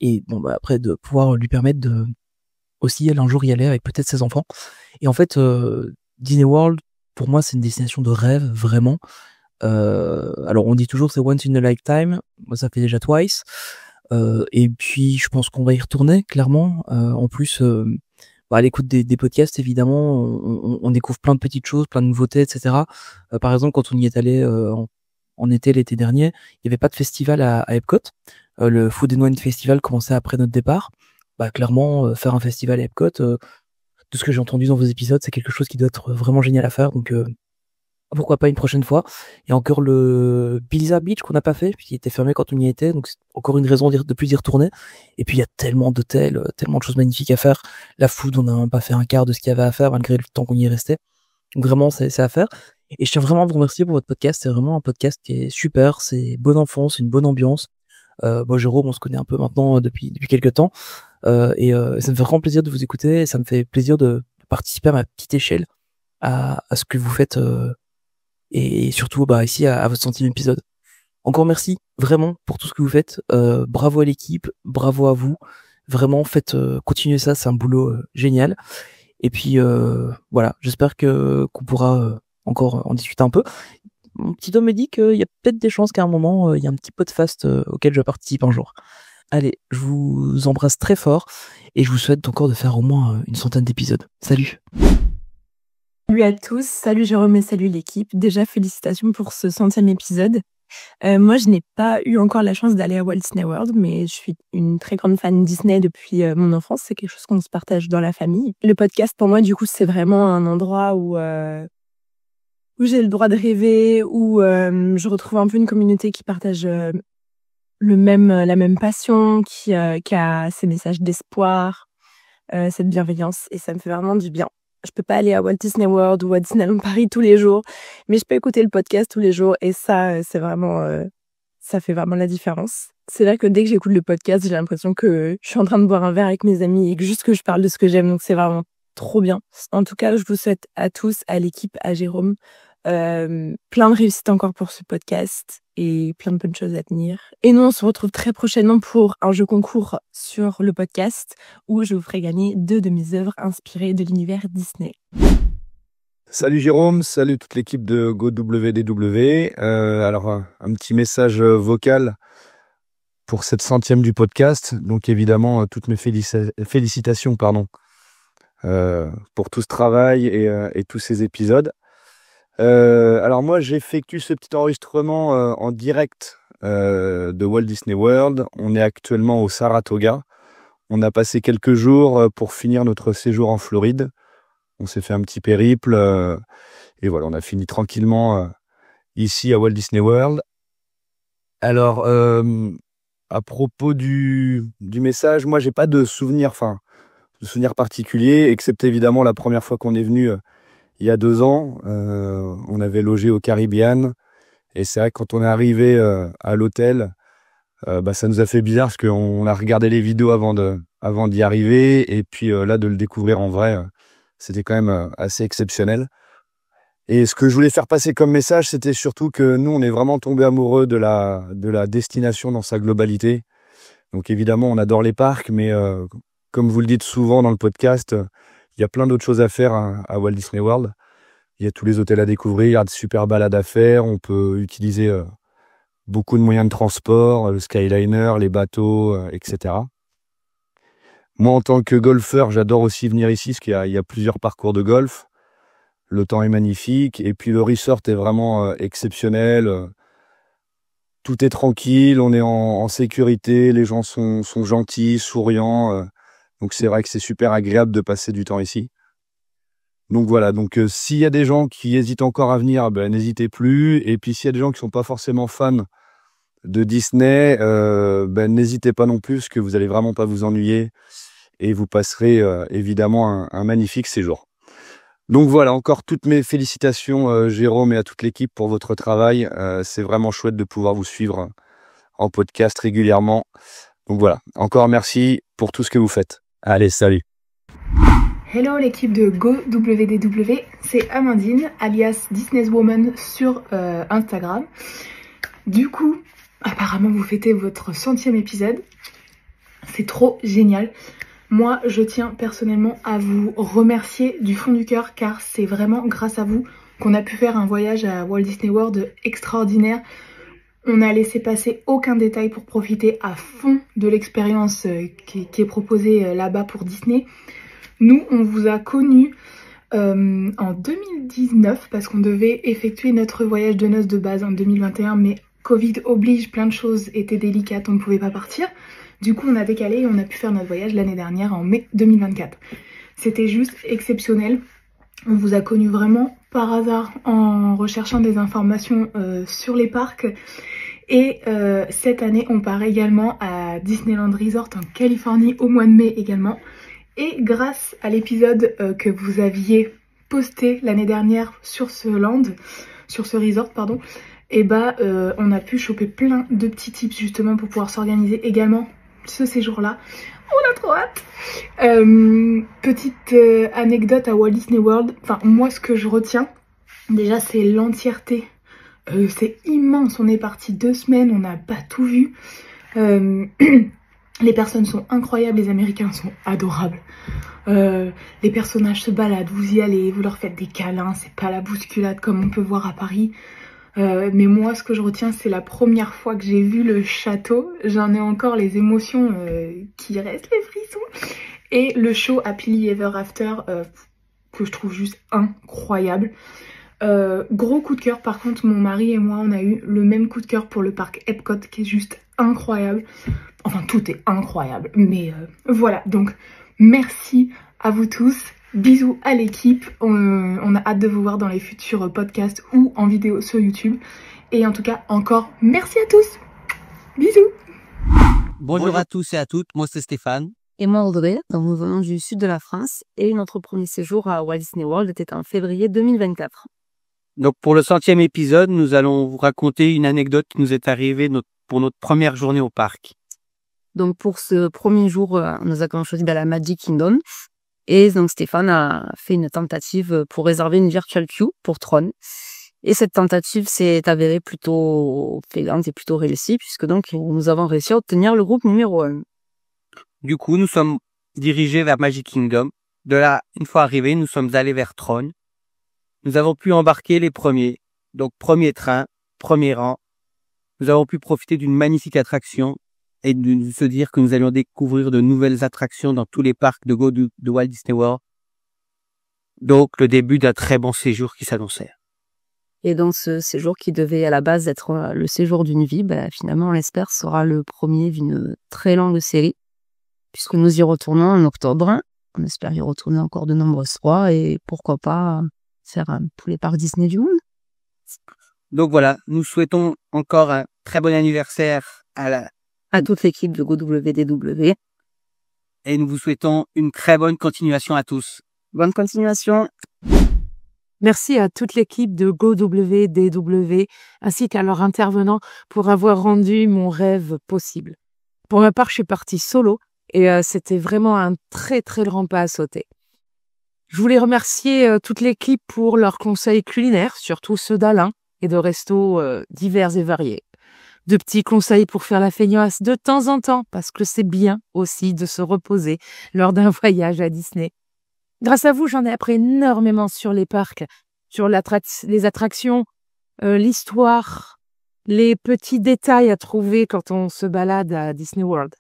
Et bon, après de pouvoir lui permettre de aussi elle un jour y aller avec peut-être ses enfants. Et en fait, Disney World pour moi c'est une destination de rêve vraiment. Alors on dit toujours c'est once in a lifetime, moi ça fait déjà twice. Et puis je pense qu'on va y retourner clairement. En plus, à l'écoute des podcasts évidemment, on découvre plein de petites choses, plein de nouveautés, etc. Par exemple, quand on y est allé en été l'été dernier, il y avait pas de festival à Epcot. Le Food and Wine Festival commençait après notre départ. Clairement, faire un festival à Epcot, de ce que j'ai entendu dans vos épisodes, c'est quelque chose qui doit être vraiment génial à faire. Donc pourquoi pas une prochaine fois. Il y a encore le Blizzard Beach qu'on n'a pas fait, puis il était fermé quand on y était, donc c'est encore une raison de plus y retourner. Et puis il y a tellement d'hôtels, tellement de choses magnifiques à faire. La food, on n'a même pas fait un quart de ce qu'il y avait à faire malgré le temps qu'on y est resté. Donc vraiment, c'est à faire. Et je tiens vraiment à vous remercier pour votre podcast. C'est vraiment un podcast qui est super. C'est bon enfant, c'est une bonne ambiance. Jérôme, on se connaît un peu maintenant depuis quelques temps. Et ça me fait vraiment plaisir de vous écouter. Et ça me fait plaisir de participer à ma petite échelle à ce que vous faites. Et surtout ici à votre 100e épisode. Encore merci vraiment pour tout ce que vous faites. Bravo à l'équipe, bravo à vous. Vraiment, continuez ça, c'est un boulot génial. Et puis voilà, j'espère qu'on pourra encore en discuter un peu. Mon petit homme me dit qu'il y a peut-être des chances qu'à un moment il y a un petit podcast auquel je participe un jour. Allez, je vous embrasse très fort et je vous souhaite encore de faire au moins une 100aine d'épisodes. Salut. Salut à tous, salut Jérôme et salut l'équipe. Déjà, félicitations pour ce 100e épisode. Moi, je n'ai pas eu encore la chance d'aller à Walt Disney World, mais je suis une très grande fan Disney depuis mon enfance. C'est quelque chose qu'on se partage dans la famille. Le podcast, pour moi, du coup, c'est vraiment un endroit où j'ai le droit de rêver, où je retrouve un peu une communauté qui partage la même passion, qui a ces messages d'espoir, cette bienveillance, et ça me fait vraiment du bien. Je peux pas aller à Walt Disney World ou à Disneyland Paris tous les jours, mais je peux écouter le podcast tous les jours et ça, c'est vraiment, ça fait vraiment la différence. C'est vrai que dès que j'écoute le podcast, j'ai l'impression que je suis en train de boire un verre avec mes amis et que juste que je parle de ce que j'aime, donc c'est vraiment trop bien. En tout cas, je vous souhaite à tous, à l'équipe, à Jérôme, plein de réussite encore pour ce podcast et plein de bonnes choses à venir. Et nous, on se retrouve très prochainement pour un jeu concours sur le podcast où je vous ferai gagner 2 de mes œuvres inspirées de l'univers Disney. Salut Jérôme, salut toute l'équipe de GoWDW. Alors un petit message vocal pour cette 100e du podcast. Donc évidemment toutes mes félicitations pour tout ce travail et tous ces épisodes. Alors moi j'effectue ce petit enregistrement en direct de Walt Disney World. On est actuellement au Saratoga. On a passé quelques jours pour finir notre séjour en Floride. On s'est fait un petit périple et voilà, on a fini tranquillement ici à Walt Disney World. Alors à propos du message, moi j'ai pas de souvenir particulier, excepté évidemment la première fois qu'on est venu il y a 2 ans. On avait logé au Caribbean et c'est vrai que quand on est arrivé à l'hôtel, ça nous a fait bizarre parce qu'on a regardé les vidéos avant d'y arriver et puis là de le découvrir en vrai, c'était quand même assez exceptionnel. Et ce que je voulais faire passer comme message, c'était surtout que nous on est vraiment tombé amoureux de la destination dans sa globalité. Donc évidemment on adore les parcs, mais comme vous le dites souvent dans le podcast, il y a plein d'autres choses à faire à Walt Disney World. Il y a tous les hôtels à découvrir, il y a de super balades à faire, on peut utiliser beaucoup de moyens de transport, le Skyliner, les bateaux, etc. Moi, en tant que golfeur, j'adore aussi venir ici, parce qu'il y a plusieurs parcours de golf. Le temps est magnifique, et puis le resort est vraiment exceptionnel. Tout est tranquille, on est en sécurité, les gens sont gentils, souriants. Donc c'est vrai que c'est super agréable de passer du temps ici. Donc voilà, s'il y a des gens qui hésitent encore à venir, n'hésitez plus. Et puis s'il y a des gens qui sont pas forcément fans de Disney, n'hésitez pas non plus, parce que vous allez vraiment pas vous ennuyer et vous passerez évidemment un magnifique séjour. Donc voilà, encore toutes mes félicitations Jérôme et à toute l'équipe pour votre travail. C'est vraiment chouette de pouvoir vous suivre en podcast régulièrement. Donc voilà, encore merci pour tout ce que vous faites. Allez, salut. Hello l'équipe de GoWDW, c'est Amandine, alias Disney's Woman sur Instagram. Du coup, apparemment vous fêtez votre 100e épisode. C'est trop génial. Moi, je tiens personnellement à vous remercier du fond du cœur car c'est vraiment grâce à vous qu'on a pu faire un voyage à Walt Disney World extraordinaire. On n'a laissé passer aucun détail pour profiter à fond de l'expérience qui est proposée là-bas pour Disney. Nous, on vous a connus en 2019 parce qu'on devait effectuer notre voyage de noces de base en 2021, mais Covid oblige, plein de choses étaient délicates, on ne pouvait pas partir. Du coup, on a décalé et on a pu faire notre voyage l'année dernière en mai 2024. C'était juste exceptionnel. On vous a connus vraiment par hasard en recherchant des informations sur les parcs. Et cette année, on part également à Disneyland Resort en Californie au mois de mai également. Et grâce à l'épisode que vous aviez posté l'année dernière sur ce resort, pardon, et on a pu choper plein de petits tips justement pour pouvoir s'organiser également ce séjour-là. On a trop hâte. Petite anecdote à Walt Disney World. Enfin, moi, ce que je retiens, déjà, c'est l'entièreté. C'est immense. On est parti 2 semaines, on n'a pas tout vu. Les personnes sont incroyables, les Américains sont adorables. Les personnages se baladent, vous y allez, vous leur faites des câlins, c'est pas la bousculade comme on peut voir à Paris. Mais moi, ce que je retiens, c'est la première fois que j'ai vu le château. J'en ai encore les émotions qui restent, les frissons. Et le show Happily Ever After, que je trouve juste incroyable. Gros coup de cœur, par contre, mon mari et moi, on a eu le même coup de cœur pour le parc Epcot, qui est juste incroyable. Enfin, tout est incroyable. Mais voilà, donc merci à vous tous. Bisous à l'équipe, on a hâte de vous voir dans les futurs podcasts ou en vidéo sur YouTube. Et en tout cas, encore merci à tous. Bisous. Bonjour à tous et à toutes, moi c'est Stéphane. Et moi Audrey, nous venons du sud de la France et notre premier séjour à Walt Disney World était en février 2024. Donc pour le 100e épisode, nous allons vous raconter une anecdote qui nous est arrivée pour notre première journée au parc. Donc pour ce premier jour, nous avons choisi la Magic Kingdom. Et donc Stéphane a fait une tentative pour réserver une virtual queue pour Tron. Et cette tentative s'est avérée plutôt payante et plutôt réussie, puisque donc nous avons réussi à obtenir le groupe numéro 1. Du coup, nous sommes dirigés vers Magic Kingdom. De là, une fois arrivés, nous sommes allés vers Tron. Nous avons pu embarquer les premiers. Donc premier train, premier rang. Nous avons pu profiter d'une magnifique attraction et de se dire que nous allions découvrir de nouvelles attractions dans tous les parcs de Walt Disney World. Donc, le début d'un très bon séjour qui s'annonçait. Et dans ce séjour qui devait à la base être le séjour d'une vie, finalement, on l'espère, sera le premier d'une très longue série, puisque nous y retournons en octobre. On espère y retourner encore de nombreuses fois et pourquoi pas faire tous les parcs Disney du monde. Donc voilà, nous souhaitons encore un très bon anniversaire à toute l'équipe de GoWDW. Et nous vous souhaitons une très bonne continuation à tous. Bonne continuation. Merci à toute l'équipe de GoWDW ainsi qu'à leurs intervenants pour avoir rendu mon rêve possible. Pour ma part, je suis partie solo et c'était vraiment un très très grand pas à sauter. Je voulais remercier toute l'équipe pour leurs conseils culinaires, surtout ceux d'Alain et de restos divers et variés. De petits conseils pour faire la feignasse de temps en temps, parce que c'est bien aussi de se reposer lors d'un voyage à Disney. Grâce à vous, j'en ai appris énormément sur les parcs, sur les attractions, l'histoire, les petits détails à trouver quand on se balade à Disney World.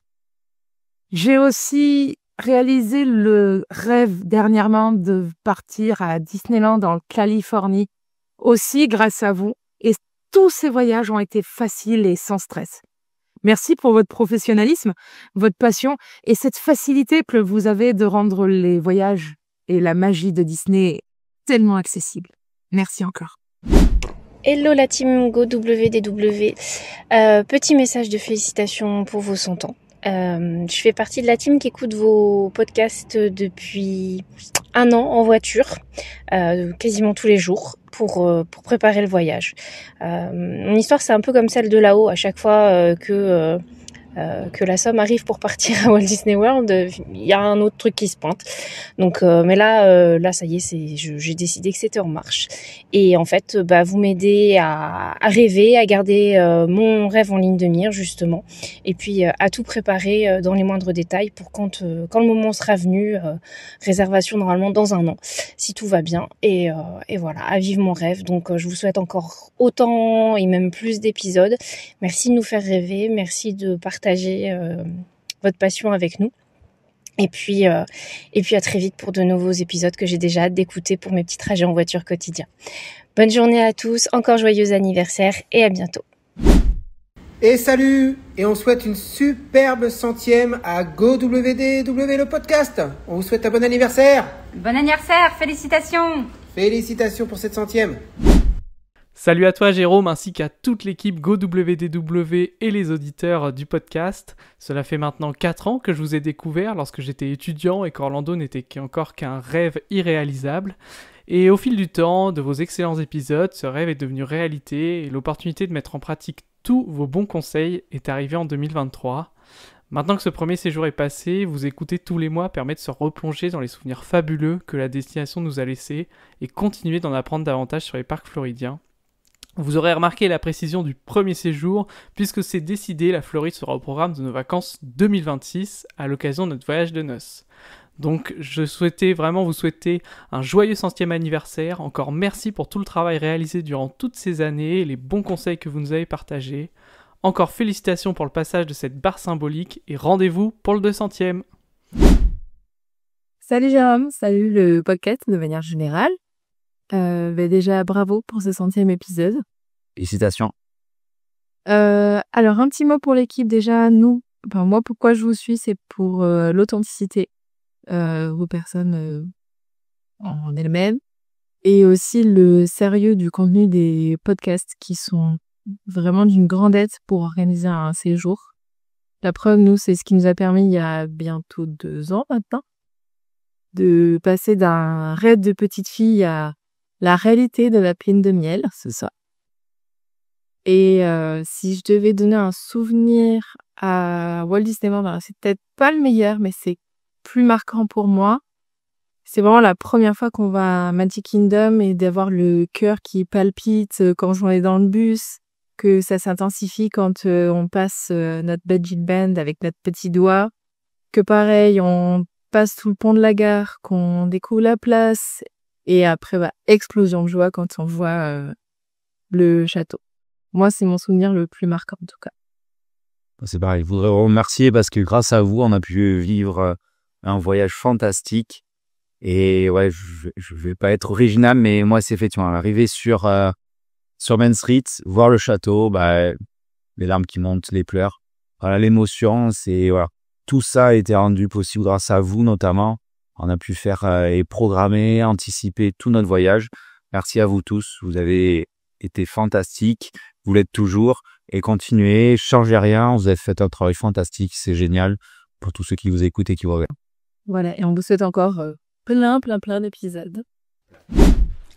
J'ai aussi réalisé le rêve dernièrement de partir à Disneyland en Californie, aussi grâce à vous. Et tous ces voyages ont été faciles et sans stress. Merci pour votre professionnalisme, votre passion et cette facilité que vous avez de rendre les voyages et la magie de Disney tellement accessibles. Merci encore. Hello la team GoWDW. Petit message de félicitations pour vos 100 ans. Je fais partie de la team qui écoute vos podcasts depuis 1 an en voiture, quasiment tous les jours pour préparer le voyage. Mon histoire, c'est un peu comme celle de là-haut. À chaque fois que la somme arrive pour partir à Walt Disney World, il y a un autre truc qui se pointe. Donc, mais là, ça y est, j'ai décidé que c'était en marche. Et en fait, vous m'aidez à rêver, à garder mon rêve en ligne de mire justement, et puis à tout préparer dans les moindres détails pour quand le moment sera venu. Réservation normalement dans 1 an, si tout va bien. Et voilà, à vivre mon rêve. Donc, je vous souhaite encore autant et même plus d'épisodes. Merci de nous faire rêver. Merci de partager votre passion avec nous. Et puis à très vite pour de nouveaux épisodes que j'ai déjà hâte d'écouter pour mes petits trajets en voiture quotidiens. Bonne journée à tous, encore joyeux anniversaire et à bientôt. Et salut! Et on souhaite une superbe 100e à GoWDW le podcast. On vous souhaite un bon anniversaire! Bon anniversaire, félicitations! Félicitations pour cette 100e. Salut à toi Jérôme ainsi qu'à toute l'équipe GoWDW et les auditeurs du podcast. Cela fait maintenant 4 ans que je vous ai découvert lorsque j'étais étudiant et qu'Orlando n'était encore qu'un rêve irréalisable. Et au fil du temps, de vos excellents épisodes, ce rêve est devenu réalité et l'opportunité de mettre en pratique tous vos bons conseils est arrivée en 2023. Maintenant que ce premier séjour est passé, vous écouter tous les mois permet de se replonger dans les souvenirs fabuleux que la destination nous a laissés et continuer d'en apprendre davantage sur les parcs floridiens. Vous aurez remarqué la précision du premier séjour, puisque c'est décidé, la Floride sera au programme de nos vacances 2026 à l'occasion de notre voyage de noces. Donc je souhaitais vraiment vous souhaiter un joyeux 100e anniversaire, encore merci pour tout le travail réalisé durant toutes ces années et les bons conseils que vous nous avez partagés. Encore félicitations pour le passage de cette barre symbolique et rendez-vous pour le 200e. Salut Jérôme, salut le podcast de manière générale. Déjà bravo pour ce 100e épisode. Félicitations. Alors un petit mot pour l'équipe déjà, moi pourquoi je vous suis, c'est pour l'authenticité, vos personnes en elles-mêmes, et aussi le sérieux du contenu des podcasts qui sont vraiment d'une grande aide pour organiser un séjour. La preuve, nous, c'est ce qui nous a permis il y a bientôt 2 ans maintenant de passer d'un rêve de petite fille à la réalité de la pine de miel, c'est ça. Et si je devais donner un souvenir à Walt Disney World, alors c'est peut-être pas le meilleur, mais c'est plus marquant pour moi. C'est vraiment la première fois qu'on va à Magic Kingdom et d'avoir le cœur qui palpite quand on est dans le bus, que ça s'intensifie quand on passe notre Magic Band avec notre petit doigt, que pareil, on passe tout le pont de la gare, qu'on découvre la place, et après, explosion de joie quand on voit le château. Moi, c'est mon souvenir le plus marquant, en tout cas. C'est pareil, je voudrais vous remercier parce que grâce à vous, on a pu vivre un voyage fantastique. Et ouais, je vais pas être original, mais moi, c'est effectivement arriver sur Main Street, voir le château, les larmes qui montent, les pleurs. Voilà, l'émotion, voilà. Tout ça a été rendu possible grâce à vous, notamment. On a pu faire et programmer, anticiper tout notre voyage. Merci à vous tous. Vous avez été fantastiques. Vous l'êtes toujours. Et continuez, changez rien. Vous avez fait un travail fantastique. C'est génial pour tous ceux qui vous écoutent et qui vous regardent. Voilà. Et on vous souhaite encore plein d'épisodes.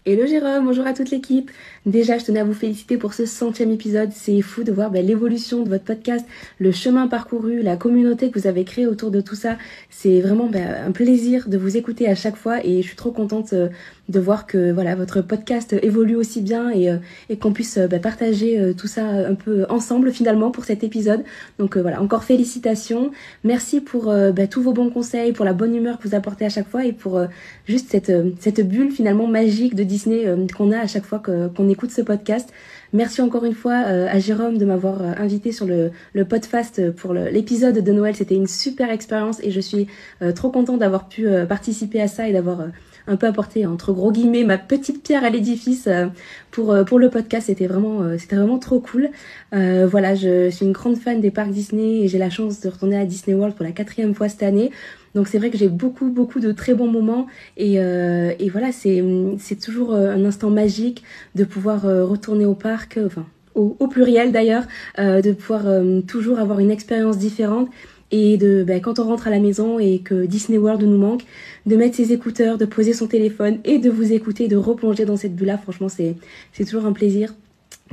Hello Jérôme, bonjour à toute l'équipe. Déjà, je tenais à vous féliciter pour ce 100e épisode. C'est fou de voir l'évolution de votre podcast, le chemin parcouru, la communauté que vous avez créée autour de tout ça. C'est vraiment un plaisir de vous écouter à chaque fois et je suis trop contente de voir que votre podcast évolue aussi bien et qu'on puisse partager tout ça un peu ensemble finalement pour cet épisode. Donc encore félicitations. Merci pour tous vos bons conseils, pour la bonne humeur que vous apportez à chaque fois et pour juste cette bulle finalement magique de Disney qu'on a à chaque fois qu'on écoute ce podcast. Merci encore une fois à Jérôme de m'avoir invité sur le podcast pour l'épisode de Noël. C'était une super expérience et je suis trop contente d'avoir pu participer à ça et d'avoir un peu apporté entre gros guillemets ma petite pierre à l'édifice pour le podcast. C'était vraiment trop cool. Je suis une grande fan des parcs Disney et j'ai la chance de retourner à Disney World pour la 4e fois cette année. Donc c'est vrai que j'ai beaucoup de très bons moments et voilà, c'est toujours un instant magique de pouvoir retourner au parc, au pluriel d'ailleurs, de pouvoir toujours avoir une expérience différente. et de quand on rentre à la maison et que Disney World nous manque, de mettre ses écouteurs, de poser son téléphone et de vous écouter, de replonger dans cette bulle-là. Franchement, c'est toujours un plaisir.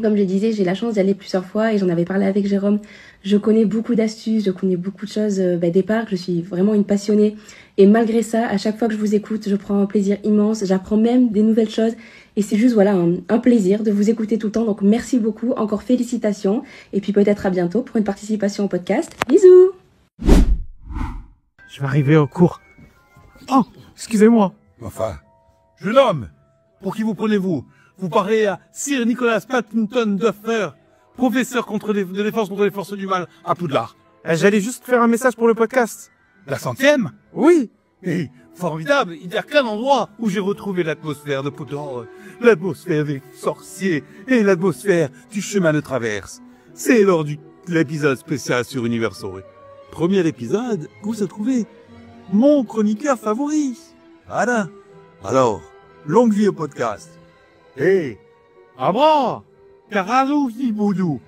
Comme je disais, j'ai la chance d'y aller plusieurs fois et j'en avais parlé avec Jérôme. Je connais beaucoup d'astuces, je connais beaucoup de choses des parcs, je suis vraiment une passionnée. Et malgré ça, à chaque fois que je vous écoute, je prends un plaisir immense, j'apprends même des nouvelles choses. Et c'est juste voilà un plaisir de vous écouter tout le temps. Donc merci beaucoup, encore félicitations. Et puis peut-être à bientôt pour une participation au podcast. Bisous! Je vais arriver au cours. Oh, excusez-moi. Enfin, jeune homme, pour qui vous prenez-vous? Vous parlez à Sir Nicholas Patton Duffer, professeur de défense contre les forces du mal à Poudlard. J'allais juste faire un message pour le podcast. La 100e? Oui. Et formidable, il n'y a qu'un endroit où j'ai retrouvé l'atmosphère de Poudlard, l'atmosphère des sorciers et l'atmosphère du chemin de traverse. C'est lors de l'épisode spécial sur Universal. Premier épisode où se trouvait mon chroniqueur favori. Voilà. Alors, longue vie au podcast. Et Abra, Karazou, Boudou.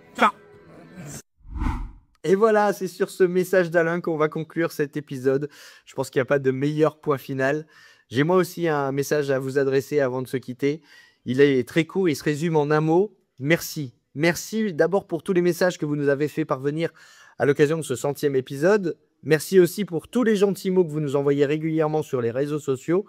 Et voilà, c'est sur ce message d'Alain qu'on va conclure cet épisode. Je pense qu'il n'y a pas de meilleur point final. J'ai moi aussi un message à vous adresser avant de se quitter. Il est très court, il se résume en un mot. Merci. Merci d'abord pour tous les messages que vous nous avez fait parvenir à l'occasion de ce 100e épisode. Merci aussi pour tous les gentils mots que vous nous envoyez régulièrement sur les réseaux sociaux.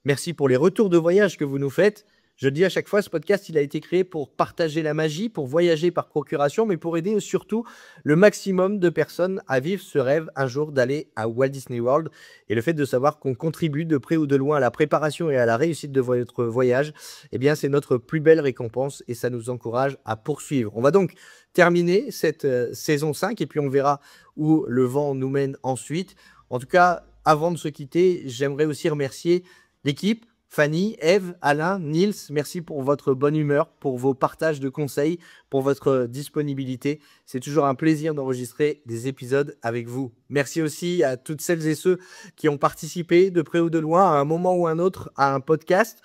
Merci pour les retours de voyage que vous nous faites. Je le dis à chaque fois, ce podcast, il a été créé pour partager la magie, pour voyager par procuration, mais pour aider surtout le maximum de personnes à vivre ce rêve un jour d'aller à Walt Disney World. Et le fait de savoir qu'on contribue de près ou de loin à la préparation et à la réussite de votre voyage, eh bien, c'est notre plus belle récompense et ça nous encourage à poursuivre. On va donc terminer cette saison 5 et puis on verra où le vent nous mène ensuite. En tout cas, avant de se quitter, j'aimerais aussi remercier l'équipe. Fanny, Eve, Alain, Nils, merci pour votre bonne humeur, pour vos partages de conseils, pour votre disponibilité. C'est toujours un plaisir d'enregistrer des épisodes avec vous. Merci aussi à toutes celles et ceux qui ont participé de près ou de loin à un moment ou un autre à un podcast,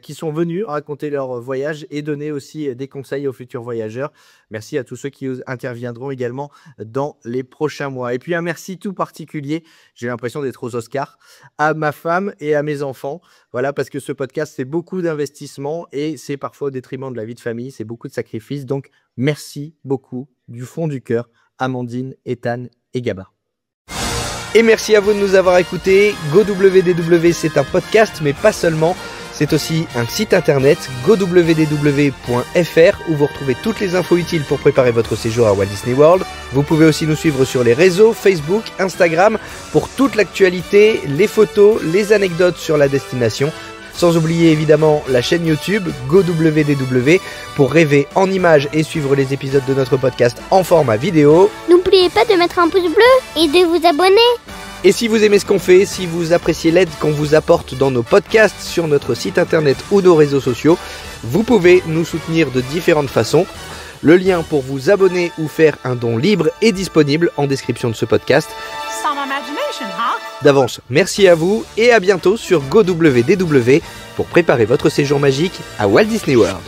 qui sont venus raconter leur voyage et donner aussi des conseils aux futurs voyageurs. Merci à tous ceux qui interviendront également dans les prochains mois. Et puis un merci tout particulier, j'ai l'impression d'être aux Oscars, à ma femme et à mes enfants. Voilà, parce que ce podcast, c'est beaucoup d'investissement et c'est parfois au détriment de la vie de famille, c'est beaucoup de sacrifices. Donc, merci beaucoup du fond du cœur, Amandine, Ethan et Gaba. Et merci à vous de nous avoir écoutés. GoWDW, c'est un podcast, mais pas seulement. C'est aussi un site internet, gowdw.fr, où vous retrouvez toutes les infos utiles pour préparer votre séjour à Walt Disney World. Vous pouvez aussi nous suivre sur les réseaux, Facebook, Instagram, pour toute l'actualité, les photos, les anecdotes sur la destination. Sans oublier évidemment la chaîne YouTube GoWDW pour rêver en images et suivre les épisodes de notre podcast en format vidéo. N'oubliez pas de mettre un pouce bleu et de vous abonner. Et si vous aimez ce qu'on fait, si vous appréciez l'aide qu'on vous apporte dans nos podcasts, sur notre site internet ou nos réseaux sociaux, vous pouvez nous soutenir de différentes façons. Le lien pour vous abonner ou faire un don libre est disponible en description de ce podcast. D'avance, merci à vous et à bientôt sur GoWDW pour préparer votre séjour magique à Walt Disney World.